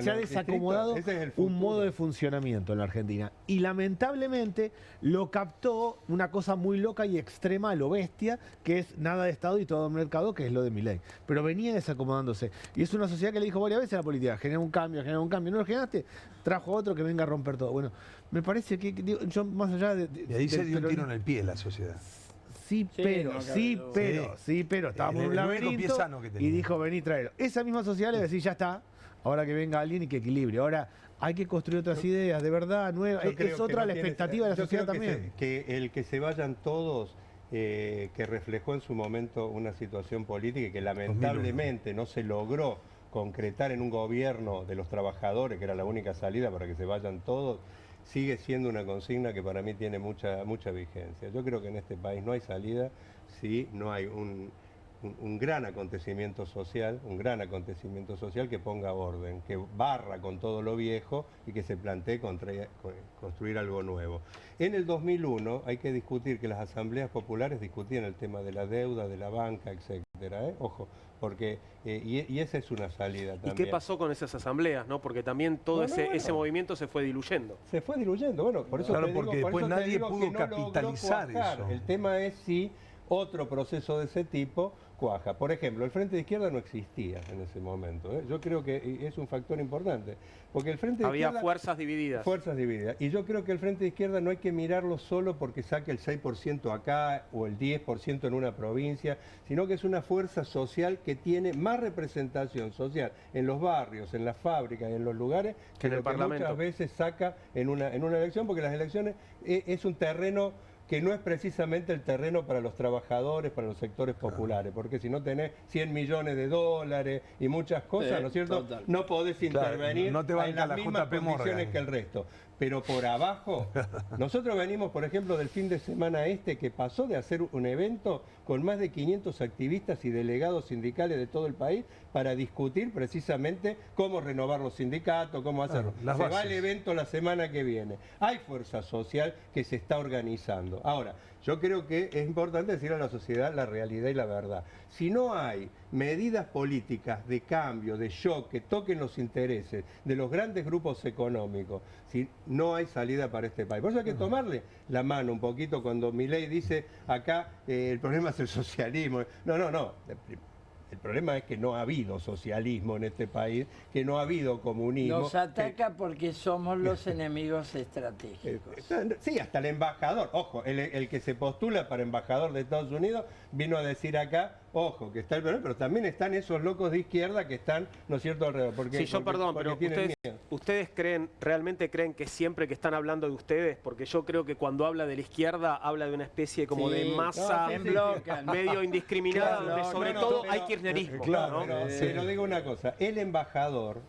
se ha desacomodado un modo de funcionamiento en la Argentina. Y lamentablemente lo captó una cosa muy loca y extrema, lo bestia, que es nada de Estado y todo mercado, que es lo de Milei. Pero venía desacomodándose. Y es una sociedad que le dijo varias veces a la política, genera un cambio. ¿No lo generaste? Trajo otro que venga a romper todo. Bueno, me parece que yo más allá de ahí se dio un tiro en el pie la sociedad. Sí, pero, estábamos en un laberinto y dijo, vení, tráelo. Esa misma sociedad le decía, ya está, ahora que venga alguien y que equilibre. Ahora hay que construir otras ideas, de verdad, nuevas. Es otra la expectativa de la sociedad también. Que el que se vayan todos, que reflejó en su momento una situación política que lamentablemente no se logró concretar en un gobierno de los trabajadores, que era la única salida para que se vayan todos, sigue siendo una consigna que para mí tiene mucha vigencia. Yo creo que en este país no hay salida si no hay un gran acontecimiento social, que ponga orden, que barra con todo lo viejo y que se plantee construir algo nuevo. En el 2001 hay que discutir que las asambleas populares discutían el tema de la deuda, de la banca, etcétera, Ojo, porque y esa es una salida también. ¿Y qué pasó con esas asambleas, no? Porque también todo ese movimiento se fue diluyendo. Se fue diluyendo, bueno, por eso claro, te digo, porque después nadie pudo capitalizar eso. El tema es si otro proceso de ese tipo cuaja. Por ejemplo, el Frente de Izquierda no existía en ese momento. Yo creo que es un factor importante. Porque el Frente de Había Izquierda, fuerzas divididas. Fuerzas divididas. Y yo creo que el Frente de Izquierda no hay que mirarlo solo porque saque el 6% acá o el 10% en una provincia, sino que es una fuerza social que tiene más representación social en los barrios, en las fábricas, en los lugares, que lo que muchas veces saca en una elección, porque las elecciones es un terreno que no es precisamente el terreno para los trabajadores, para los sectores populares, porque si no tenés 100 millones de dólares y muchas cosas, ¿no es cierto? Total. No podés intervenir no te en las mismas condiciones que el resto. Pero por abajo, nosotros venimos, por ejemplo, del fin de semana que pasó de hacer un evento con más de 500 activistas y delegados sindicales de todo el país para discutir precisamente cómo renovar los sindicatos, cómo hacerlo. Se va el evento la semana que viene. Hay fuerza social que se está organizando. Ahora, yo creo que es importante decir a la sociedad la realidad y la verdad. Si no hay medidas políticas de cambio, de shock, que toquen los intereses de los grandes grupos económicos, si no hay salida para este país. Por eso hay que tomarle la mano un poquito cuando Milei dice acá el problema es el socialismo. No. El problema es que no ha habido socialismo en este país, que no ha habido comunismo. Nos ataca porque somos los enemigos estratégicos. Sí, hasta el embajador. Ojo, el que se postula para embajador de Estados Unidos vino a decir acá, ojo, que está el problema, pero también están esos locos de izquierda que están, ¿no es cierto?, alrededor. Pero ustedes realmente creen que siempre que están hablando de ustedes, porque yo creo que cuando habla de la izquierda, habla de una especie como de masa medio indiscriminada, donde sobre todo hay kirchnerismo. Pero digo una cosa, el embajador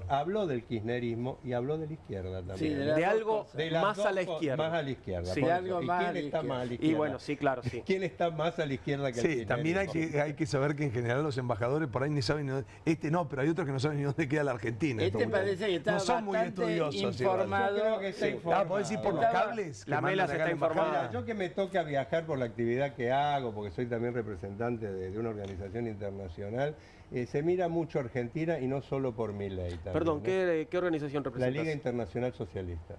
habló del kirchnerismo y habló de la izquierda también. Sí, de algo más a la izquierda. Más a la izquierda. Sí. ¿Y quién está más a la izquierda? Y bueno, sí, claro, sí. ¿Quién está más a la izquierda que el kirchnerismo? También hay que saber que en general los embajadores por ahí ni saben, pero hay otros que no saben ni dónde queda la Argentina. Parece que está bastante informado. Yo creo que está informado. ¿Podés ir por los cables? La Mela se está informada. Yo que me toca viajar por la actividad que hago, porque soy también representante de una organización internacional, se mira mucho Argentina y no solo por Milei. Perdón, ¿qué organización representas? La Liga Internacional Socialista.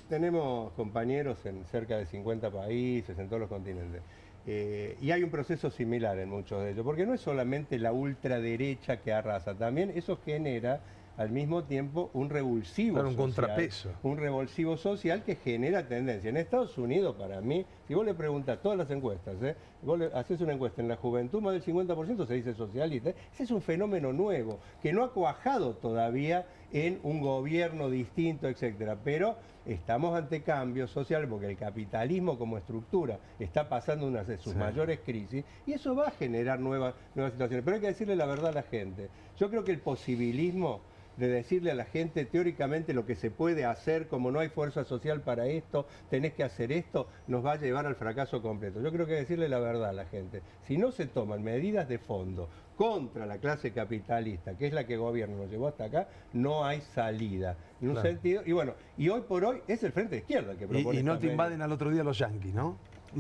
Tenemos compañeros en cerca de 50 países, en todos los continentes. Y hay un proceso similar en muchos de ellos, porque no es solamente la ultraderecha que arrasa, también eso genera al mismo tiempo un revulsivo social, un contrapeso. Un revulsivo social que genera tendencia. En Estados Unidos, para mí, si vos le preguntás todas las encuestas, vos le haces una encuesta en la juventud, más del 50% se dice socialista. Ese es un fenómeno nuevo, que no ha cuajado todavía en un gobierno distinto, etcétera. Pero estamos ante cambios sociales porque el capitalismo como estructura está pasando una de sus mayores crisis y eso va a generar nuevas situaciones. Pero hay que decirle la verdad a la gente. Yo creo que el posibilismo de decirle a la gente teóricamente lo que se puede hacer, como no hay fuerza social para esto, tenés que hacer esto, nos va a llevar al fracaso completo. Yo creo que decirle la verdad a la gente. Si no se toman medidas de fondo contra la clase capitalista, que es la que gobierna, nos llevó hasta acá, no hay salida. En un sentido, y bueno, y hoy por hoy es el Frente de Izquierda que propone. Y no te invaden al otro día los yanquis, ¿no?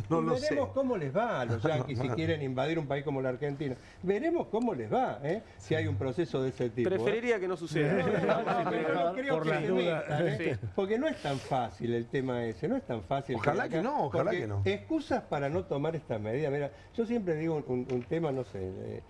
No lo sé. Veremos cómo les va a los yanquis si quieren invadir un país como la Argentina. Veremos cómo les va, si hay un proceso de ese tipo. Preferiría que no suceda. No creo que se metan, porque no es tan fácil el tema ese, no es tan fácil. Ojalá que no. Excusas para no tomar estas medidas. Mira, yo siempre digo un tema, no sé,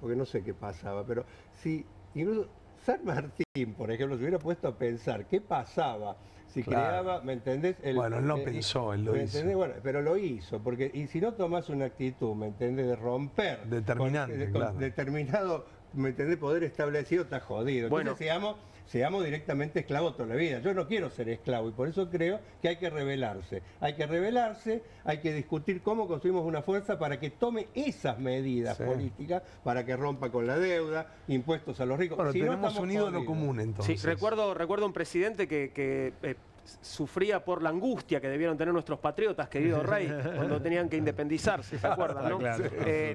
porque no sé qué pasaba, pero si incluso San Martín, por ejemplo, se hubiera puesto a pensar qué pasaba si creaba, ¿me entendés? Bueno, él no pensó, él lo hizo. Bueno, pero lo hizo, porque y si no tomás una actitud, ¿me entendés? De romper determinante, con determinado, ¿me entendés? Poder establecido, está jodido. Entonces, digamos, seamos directamente esclavos toda la vida. Yo no quiero ser esclavo y por eso creo que hay que rebelarse. Hay que discutir cómo construimos una fuerza para que tome esas medidas políticas, para que rompa con la deuda, impuestos a los ricos. Bueno, Si no, tenemos estamos un ídolo jodidos. común entonces. Sí, recuerdo un presidente que sufría por la angustia que debieron tener nuestros patriotas, querido Rey, cuando tenían que independizarse, ¿se acuerdan? ¿No? Claro,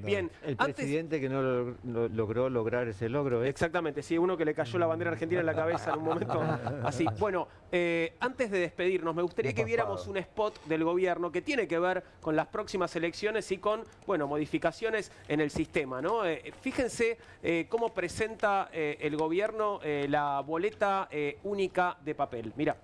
Bien, el presidente que no logró lograr ese logro. Exactamente, sí, uno que le cayó la bandera argentina en la cabeza en un momento así. Bueno, antes de despedirnos, me gustaría que viéramos un spot del gobierno que tiene que ver con las próximas elecciones y con, bueno, modificaciones en el sistema, ¿no? Fíjense cómo presenta el gobierno la boleta única de papel. Mira.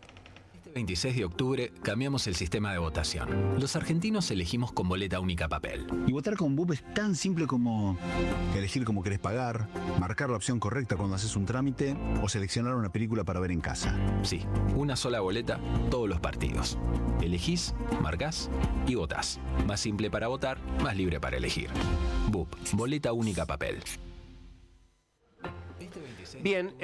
26 de octubre cambiamos el sistema de votación. Los argentinos elegimos con boleta única papel. Y votar con BUP es tan simple como elegir cómo querés pagar, marcar la opción correcta cuando haces un trámite o seleccionar una película para ver en casa. Sí, una sola boleta, todos los partidos. Elegís, marcás y votás. Más simple para votar, más libre para elegir. BUP, boleta única papel. Bien,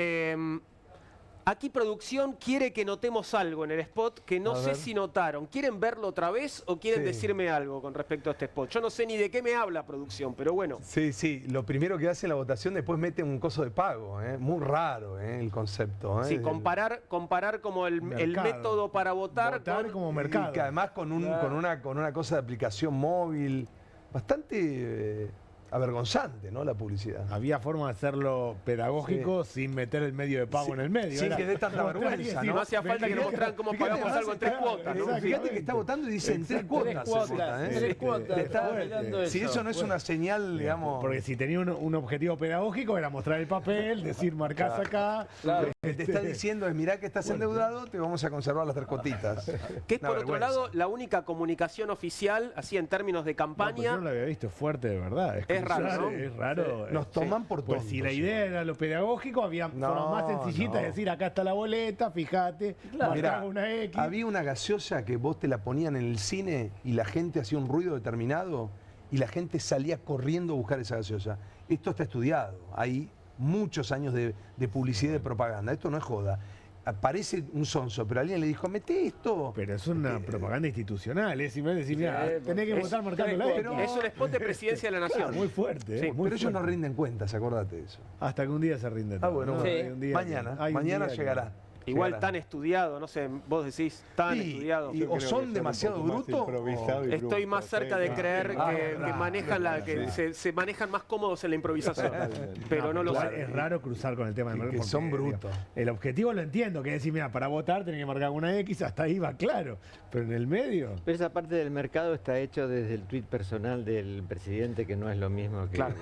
aquí producción quiere que notemos algo en el spot que no sé si notaron. ¿Quieren verlo otra vez o quieren decirme algo con respecto a este spot? Yo no sé ni de qué me habla producción, pero bueno. Sí, lo primero que hace en la votación después mete un coso de pago, muy raro el concepto. Sí, comparar como el método para votar con, como mercado. Y que además con una cosa de aplicación móvil bastante avergonzante, ¿no? La publicidad. Había forma de hacerlo pedagógico sin meter el medio de pago en el medio. Sin que dé tanta vergüenza, ¿no? No hacía falta que nos mostraran cómo pagamos algo en 3 cuotas, ¿no? Fíjate que está votando y dice en 3 cuotas. 3 cuotas. Si eso no es una señal, digamos... Porque si tenía un objetivo pedagógico era mostrar el papel, decir marcás acá. Lo que te está diciendo es, mirá que estás endeudado, te vamos a conservar las 3 cuotitas. Que es por otro lado la única comunicación oficial, así en términos de campaña. Yo no lo había visto, es fuerte de verdad. Es raro, ¿no? Es raro. Nos toman por tontos. Pues si la idea era lo pedagógico, había formas más sencillitas de decir, acá está la boleta, fíjate, mirá, una X. había una gaseosa que vos te la ponían en el cine y la gente hacía un ruido determinado y la gente salía corriendo a buscar esa gaseosa. Esto está estudiado. Hay muchos años de publicidad y de propaganda. Esto no es joda. Parece un sonso, pero alguien le dijo, mete esto. Pero es una propaganda institucional, es simplemente decir, mira, tenés que votar marcando la X. Es un spot de presidencia de la nación. Muy fuerte, sí, pero ellos no rinden cuentas, acordate de eso. Hasta que un día se rinde todo. Bueno, mañana llegará. Igual tan estudiado, no sé, vos decís tan estudiado. O son demasiado brutos. Estoy más cerca de creer que manejan se manejan más cómodos en la improvisación. Pero no lo sé. Es raro cruzar con el tema de mercado. Que son brutos. El objetivo lo entiendo, que es decir, mira, para votar tenés que marcar una X, hasta ahí va claro. Pero en el medio. Pero esa parte del mercado está hecho desde el tuit personal del presidente, que no es lo mismo que. Claro,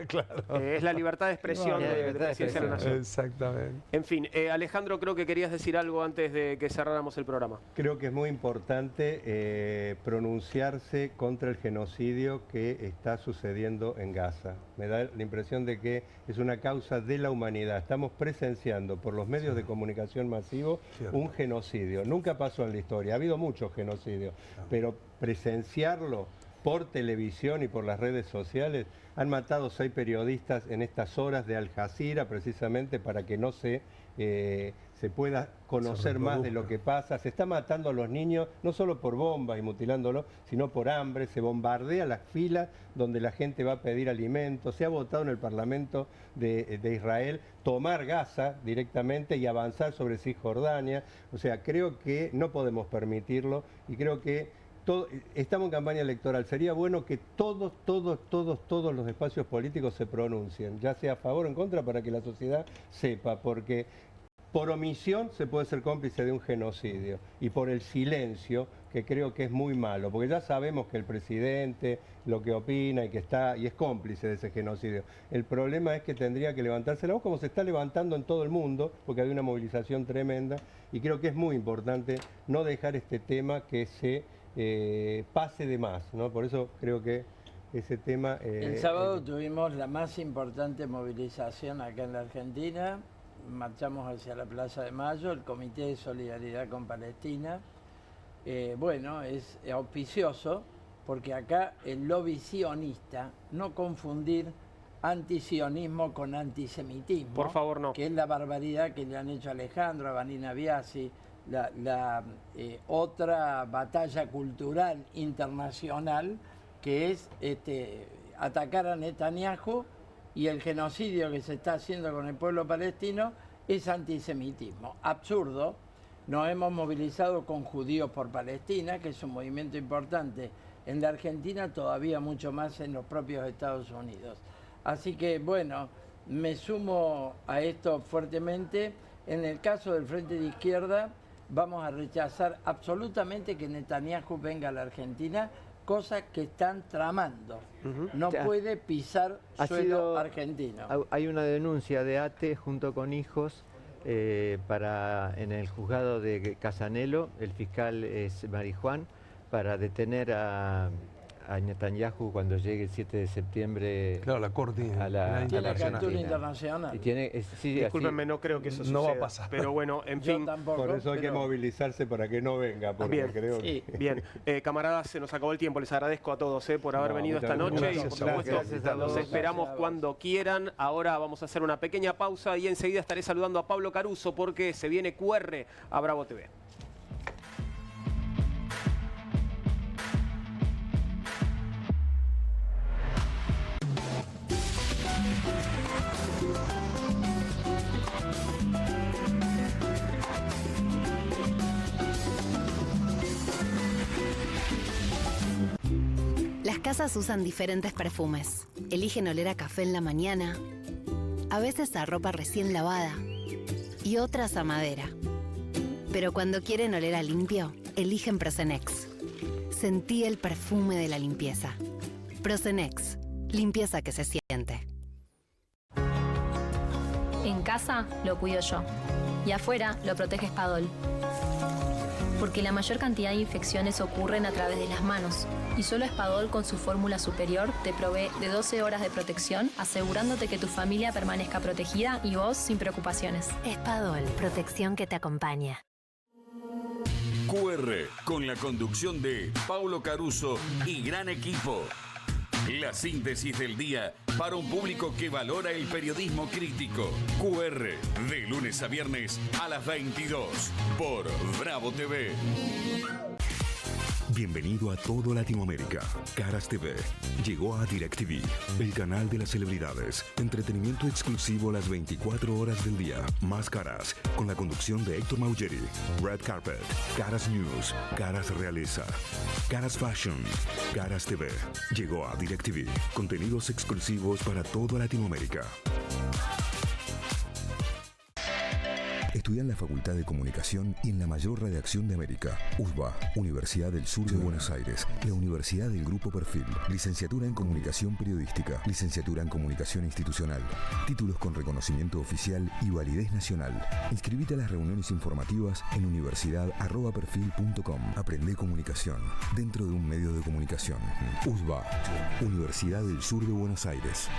claro. Es la libertad de expresión de presidencia de la nación. Exactamente. En fin, Alejandro, creo que querías decir algo antes de que cerráramos el programa. Creo que es muy importante pronunciarse contra el genocidio que está sucediendo en Gaza. Me da la impresión de que es una causa de la humanidad. Estamos presenciando por los medios de comunicación masivos un genocidio. Nunca pasó en la historia, ha habido muchos genocidios, pero presenciarlo por televisión y por las redes sociales, han matado 6 periodistas en estas horas de Al Jazeera, precisamente para que no se pueda conocer más de lo que pasa. Se está matando a los niños, no solo por bombas y mutilándolos, sino por hambre. Se bombardea las filas donde la gente va a pedir alimentos. Se ha votado en el Parlamento de Israel tomar Gaza directamente y avanzar sobre Cisjordania. O sea, creo que no podemos permitirlo y creo que estamos en campaña electoral. Sería bueno que todos los espacios políticos se pronuncien, ya sea a favor o en contra, para que la sociedad sepa, porque por omisión se puede ser cómplice de un genocidio y por el silencio, que creo que es muy malo, porque ya sabemos que el presidente lo que opina y que está y es cómplice de ese genocidio. El problema es que tendría que levantarse la voz, como se está levantando en todo el mundo, porque hay una movilización tremenda, y creo que es muy importante no dejar este tema que se pase de más, ¿no? Por eso creo que ese tema... el sábado tuvimos la más importante movilización acá en la Argentina. Marchamos hacia la Plaza de Mayo, el Comité de Solidaridad con Palestina. Bueno, es auspicioso porque acá el lobby sionista, no confundir antisionismo con antisemitismo. Por favor, no. Que es la barbaridad que le han hecho a Alejandro, a Vanina Biasi, la otra batalla cultural internacional que es atacar a Netanyahu, y el genocidio que se está haciendo con el pueblo palestino es antisemitismo. Absurdo. Nos hemos movilizado con Judíos por Palestina, que es un movimiento importante en la Argentina, todavía mucho más en los propios Estados Unidos. Así que, bueno, me sumo a esto fuertemente. En el caso del Frente de Izquierda, vamos a rechazar absolutamente que Netanyahu venga a la Argentina, cosa que están tramando. No puede pisar suelo argentino. Hay una denuncia de ATE junto con hijos en el juzgado de Casanelo, el fiscal es Marijuán, para detener a Netanyahu cuando llegue el 7 de septiembre. Claro, la Corte a la tiene captura internacional. Y tiene, discúlpenme, no creo que eso suceda. No va a pasar. Pero bueno, en fin. Tampoco, por eso hay que movilizarse para que no venga. Porque Bien, creo sí. Bien. Camaradas, se nos acabó el tiempo. Les agradezco a todos por haber venido esta noche. Gracias, y por supuesto, gracias los esperamos cuando quieran. Ahora vamos a hacer una pequeña pausa y enseguida estaré saludando a Pablo Caruso porque se viene QR a Bravo TV. Las casas usan diferentes perfumes. Eligen oler a café en la mañana, a veces a ropa recién lavada y otras a madera. Pero cuando quieren oler a limpio, eligen Prosenex. Sentí el perfume de la limpieza. Prosenex, limpieza que se siente. En casa lo cuido yo y afuera lo protege Spadol. Porque la mayor cantidad de infecciones ocurren a través de las manos y solo Spadol con su fórmula superior te provee de 12 horas de protección, asegurándote que tu familia permanezca protegida y vos sin preocupaciones. Spadol, protección que te acompaña. QR, con la conducción de Paulo Caruso y gran equipo. La síntesis del día para un público que valora el periodismo crítico. QR, de lunes a viernes a las 22 por Bravo TV. Bienvenido a todo Latinoamérica. Caras TV llegó a DirecTV, el canal de las celebridades. Entretenimiento exclusivo las 24 horas del día. Más Caras, con la conducción de Héctor Maugeri. Red Carpet, Caras News, Caras Realeza, Caras Fashion, Caras TV. Llegó a DirecTV. Contenidos exclusivos para toda Latinoamérica. Estudia en la Facultad de Comunicación y en la mayor redacción de América. USBA, Universidad del Sur de Buenos Aires. La Universidad del Grupo Perfil. Licenciatura en Comunicación Periodística. Licenciatura en Comunicación Institucional. Títulos con reconocimiento oficial y validez nacional. Inscribite a las reuniones informativas en universidad@perfil.com. Aprende comunicación dentro de un medio de comunicación. USBA, Universidad del Sur de Buenos Aires.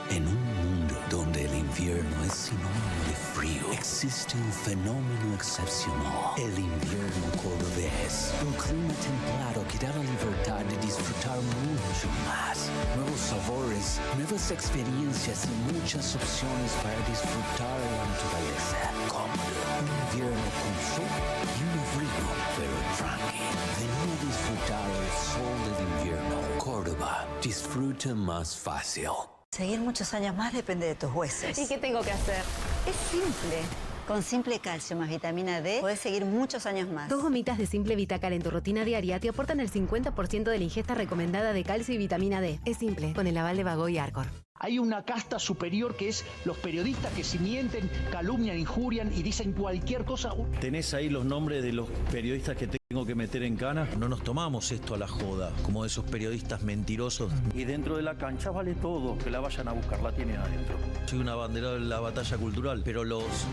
En un mundo donde el invierno es sinónimo de frío, existe un fenómeno excepcional, el invierno cordobés. Un clima templado que da la libertad de disfrutar mucho más. Nuevos sabores, nuevas experiencias y muchas opciones para disfrutar de la naturaleza. Cómodo, un invierno con sol y un frío, pero tranqui. Vení a disfrutar el sol del invierno. Córdoba, disfruta más fácil. Seguir muchos años más depende de tus huesos. ¿Y qué tengo que hacer? Es simple. Con Simple Calcio más vitamina D, podés seguir muchos años más. 2 gomitas de Simple Vitacal en tu rutina diaria te aportan el 50% de la ingesta recomendada de calcio y vitamina D. Es simple, con el aval de Bagó y Arcor. Hay una casta superior que es los periodistas que si mienten, calumnian, injurian y dicen cualquier cosa. ¿Tenés ahí los nombres de los periodistas que tengo que meter en cana? No nos tomamos esto a la joda, como de esos periodistas mentirosos. Y dentro de la cancha vale todo, que la vayan a buscar, la tienen adentro. Soy un abanderado de la batalla cultural, pero los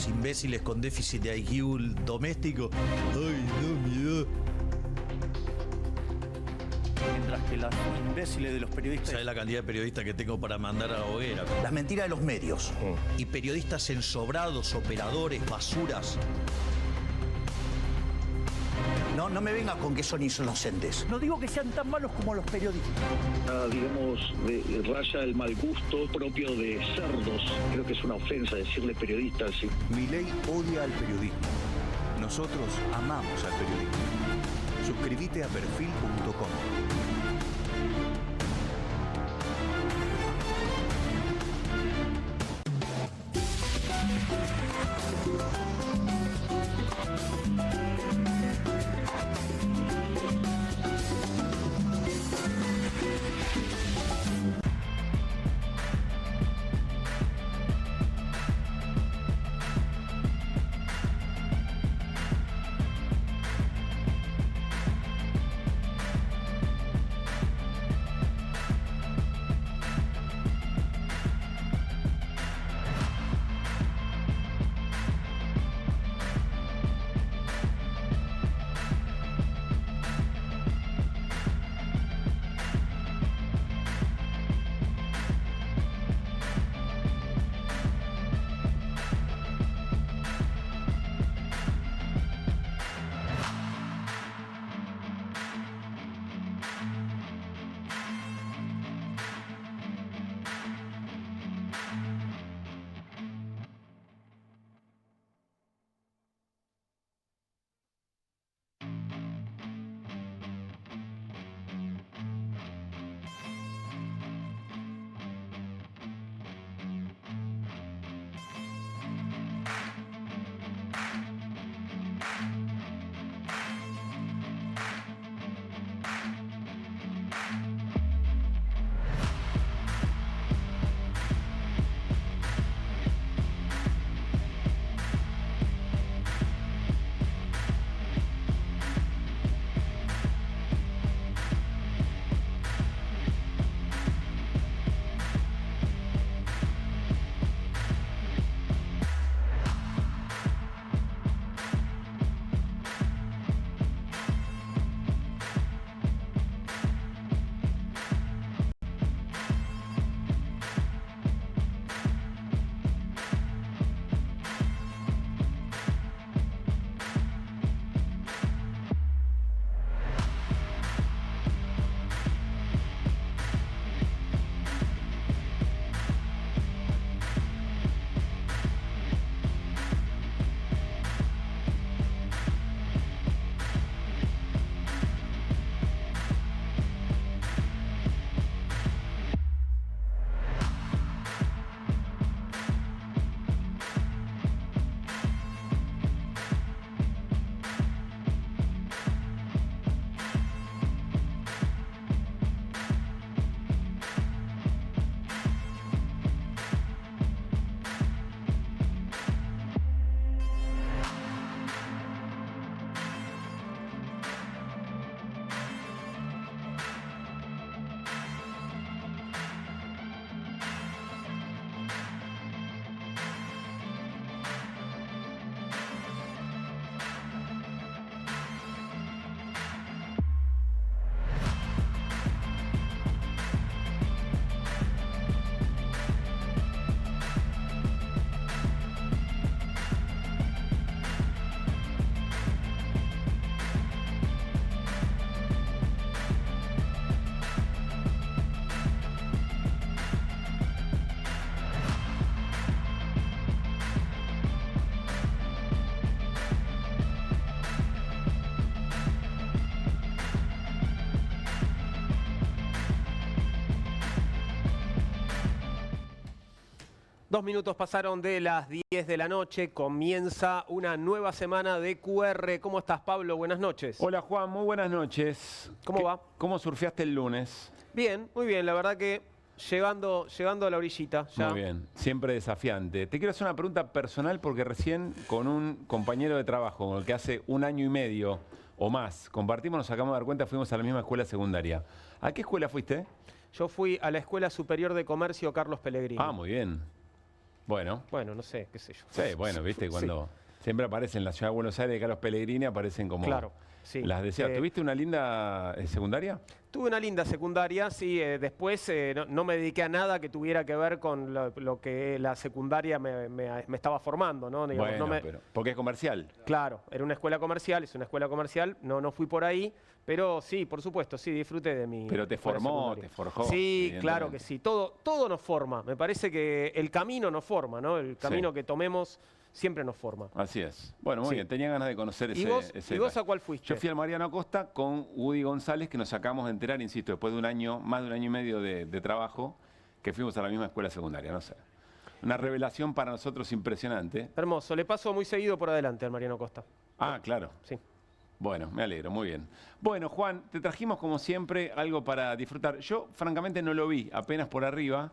imbéciles con déficit de IQ doméstico, ¡ay, no, miedo! Mientras que las imbéciles de los periodistas... ¿Sabes la cantidad de periodistas que tengo para mandar a la hoguera? Las mentiras de los medios. Y periodistas ensobrados, operadores, basuras. No me venga con que son inocentes. No digo que sean tan malos como los periodistas. Digamos, raya el mal gusto propio de cerdos. Creo que es una ofensa decirle periodista así. Milei odia al periodismo. Nosotros amamos al periodismo. Suscríbete a perfil.com. Dos minutos pasaron de las 10 de la noche, comienza una nueva semana de QR. ¿Cómo estás, Pablo? Buenas noches. Hola, Juan, muy buenas noches. ¿Cómo va? ¿Cómo surfeaste el lunes? Bien, muy bien, la verdad que llegando a la orillita. Ya. Muy bien, siempre desafiante. Te quiero hacer una pregunta personal porque recién con un compañero de trabajo con el que hace 1 año y medio o más compartimos, nos acabamos de dar cuenta, fuimos a la misma escuela secundaria. ¿A qué escuela fuiste? Yo fui a la Escuela Superior de Comercio Carlos Pellegrini. Ah, muy bien. Bueno. Bueno, no sé, qué sé yo. Sí, bueno, viste, cuando Siempre aparecen en la ciudad de Buenos Aires, acá los Pellegrini aparecen como Claro, sí. las deseas. ¿Tuviste una linda secundaria? Tuve una linda secundaria, sí. Después no me dediqué a nada que tuviera que ver con lo que la secundaria me estaba formando, ¿no? Digamos, Bueno, pero porque es comercial. Claro, era una escuela comercial, es una escuela comercial, no fui por ahí, pero sí, por supuesto, sí, disfruté de mi Pero te escuela formó, secundaria. te forjó. Sí, claro que sí, todo nos forma. Me parece que el camino nos forma, ¿no? El camino que tomemos siempre nos forma. Así es. Bueno, muy bien, tenía ganas de conocer ese. ¿Y vos detalle. a cuál fuiste? Yo fui al Mariano Acosta con Woody González, que nos acabamos de enterar, insisto, después de un año, más de un año y medio de trabajo, que fuimos a la misma escuela secundaria, no sé. Una revelación para nosotros impresionante. Hermoso, le paso muy seguido por adelante al Mariano Acosta. Ah, claro. Sí. Bueno, me alegro, muy bien. Bueno, Juan, te trajimos como siempre algo para disfrutar. Yo, francamente, no lo vi, apenas por arriba.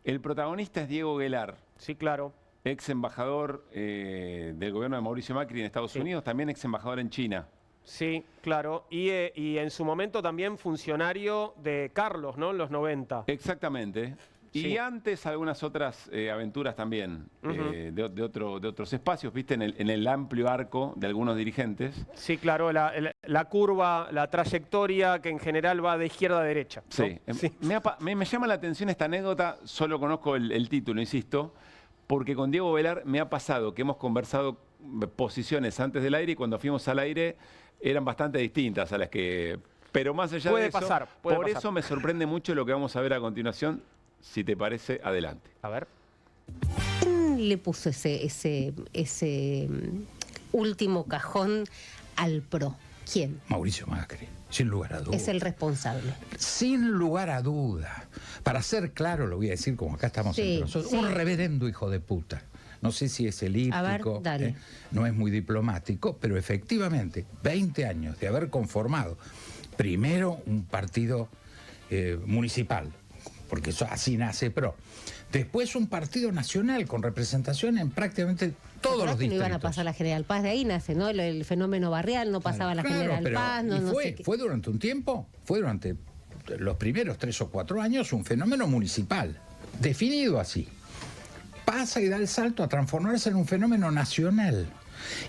El protagonista es Diego Guelar. Sí, claro. Ex embajador del gobierno de Mauricio Macri en Estados Unidos, también ex embajador en China. Sí, claro. Y en su momento también funcionario de Carlos, ¿no? En los 90. Exactamente. Y antes algunas otras aventuras también de otros espacios, ¿viste? En el amplio arco de algunos dirigentes. Sí, claro, la curva, la trayectoria que en general va de izquierda a derecha, ¿no? Sí. Me llama la atención esta anécdota, solo conozco el título, insisto, porque con Diego Guelar me ha pasado que hemos conversado posiciones antes del aire y cuando fuimos al aire eran bastante distintas a las que... Pero más allá de eso, por eso me sorprende mucho lo que vamos a ver a continuación. Si te parece, adelante. A ver. ¿Quién le puso ese último cajón al PRO? ¿Quién? Mauricio Macri, sin lugar a duda. Es el responsable. Sin lugar a duda. Para ser claro, lo voy a decir como acá estamos entre nosotros. Un reverendo hijo de puta. No sé si es elíptico, no es muy diplomático, pero efectivamente, 20 años de haber conformado primero un partido municipal, porque eso así nace PRO. Después un partido nacional con representación en prácticamente todos los distritos. No iban a pasar la General Paz, de ahí nace, ¿no? El fenómeno barrial, no pasaba la General Paz. Fue durante un tiempo, fue durante los primeros 3 o 4 años un fenómeno municipal, definido así. Pasa y da el salto a transformarse en un fenómeno nacional.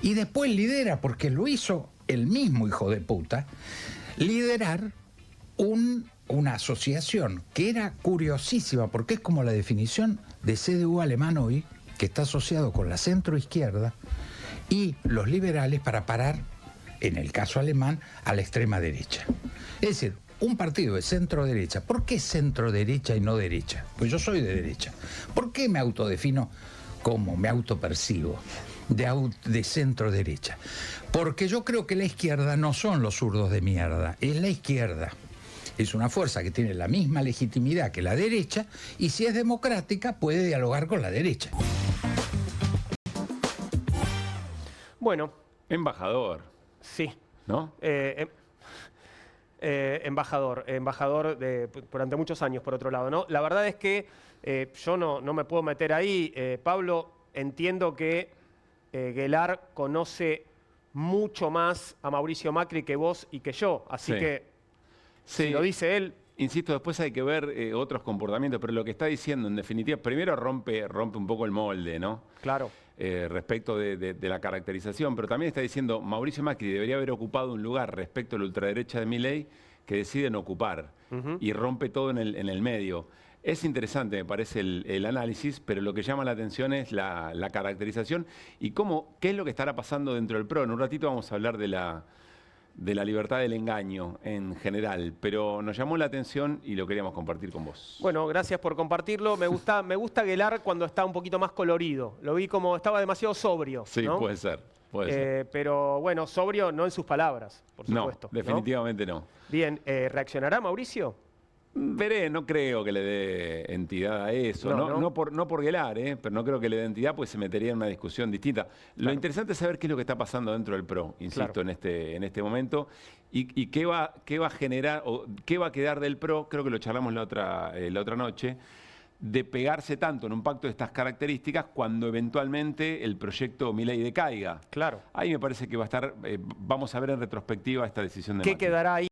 Y después lidera, porque lo hizo el mismo hijo de puta, liderar una asociación que era curiosísima, porque es como la definición de CDU alemán hoy, que está asociado con la centroizquierda y los liberales para parar, en el caso alemán, a la extrema derecha. Es decir, un partido de centro-derecha. ¿Por qué centro-derecha y no derecha? Pues yo soy de derecha. ¿Por qué me autodefino como me autopercibo de centro-derecha? Porque yo creo que la izquierda no son los zurdos de mierda, es la izquierda. Es una fuerza que tiene la misma legitimidad que la derecha y si es democrática puede dialogar con la derecha. Bueno. Embajador. Sí. ¿No? Embajador durante muchos años, por otro lado, ¿no? La verdad es que yo no me puedo meter ahí. Pablo, entiendo que Guelar conoce mucho más a Mauricio Macri que vos y que yo, así que si lo dice él... Insisto, después hay que ver otros comportamientos, pero lo que está diciendo, en definitiva, primero rompe un poco el molde, ¿no? Claro. Respecto de la caracterización, pero también está diciendo, Mauricio Macri debería haber ocupado un lugar respecto a la ultraderecha de Milei que deciden ocupar, y rompe todo en el medio. Es interesante, me parece, el análisis, pero lo que llama la atención es la caracterización y qué es lo que estará pasando dentro del PRO. En un ratito vamos a hablar de la libertad del engaño en general, pero nos llamó la atención y lo queríamos compartir con vos. Bueno, gracias por compartirlo. Me gusta Guelar cuando está un poquito más colorido. Lo vi como estaba demasiado sobrio. Sí, ¿no? Puede ser. Pero bueno, sobrio no en sus palabras, por supuesto. No, definitivamente no. Bien, ¿reaccionará Mauricio? Veré, no creo que le dé entidad a eso, no por Guelar, pero no creo que le dé entidad, pues se metería en una discusión distinta. Lo interesante es saber qué es lo que está pasando dentro del PRO, insisto, en este momento, y qué va a generar, o qué va a quedar del PRO, creo que lo charlamos la otra noche, de pegarse tanto en un pacto de estas características cuando eventualmente el proyecto Milei decaiga. Claro. Ahí me parece que va a estar, vamos a ver en retrospectiva esta decisión de ¿Qué Macri. quedará ahí?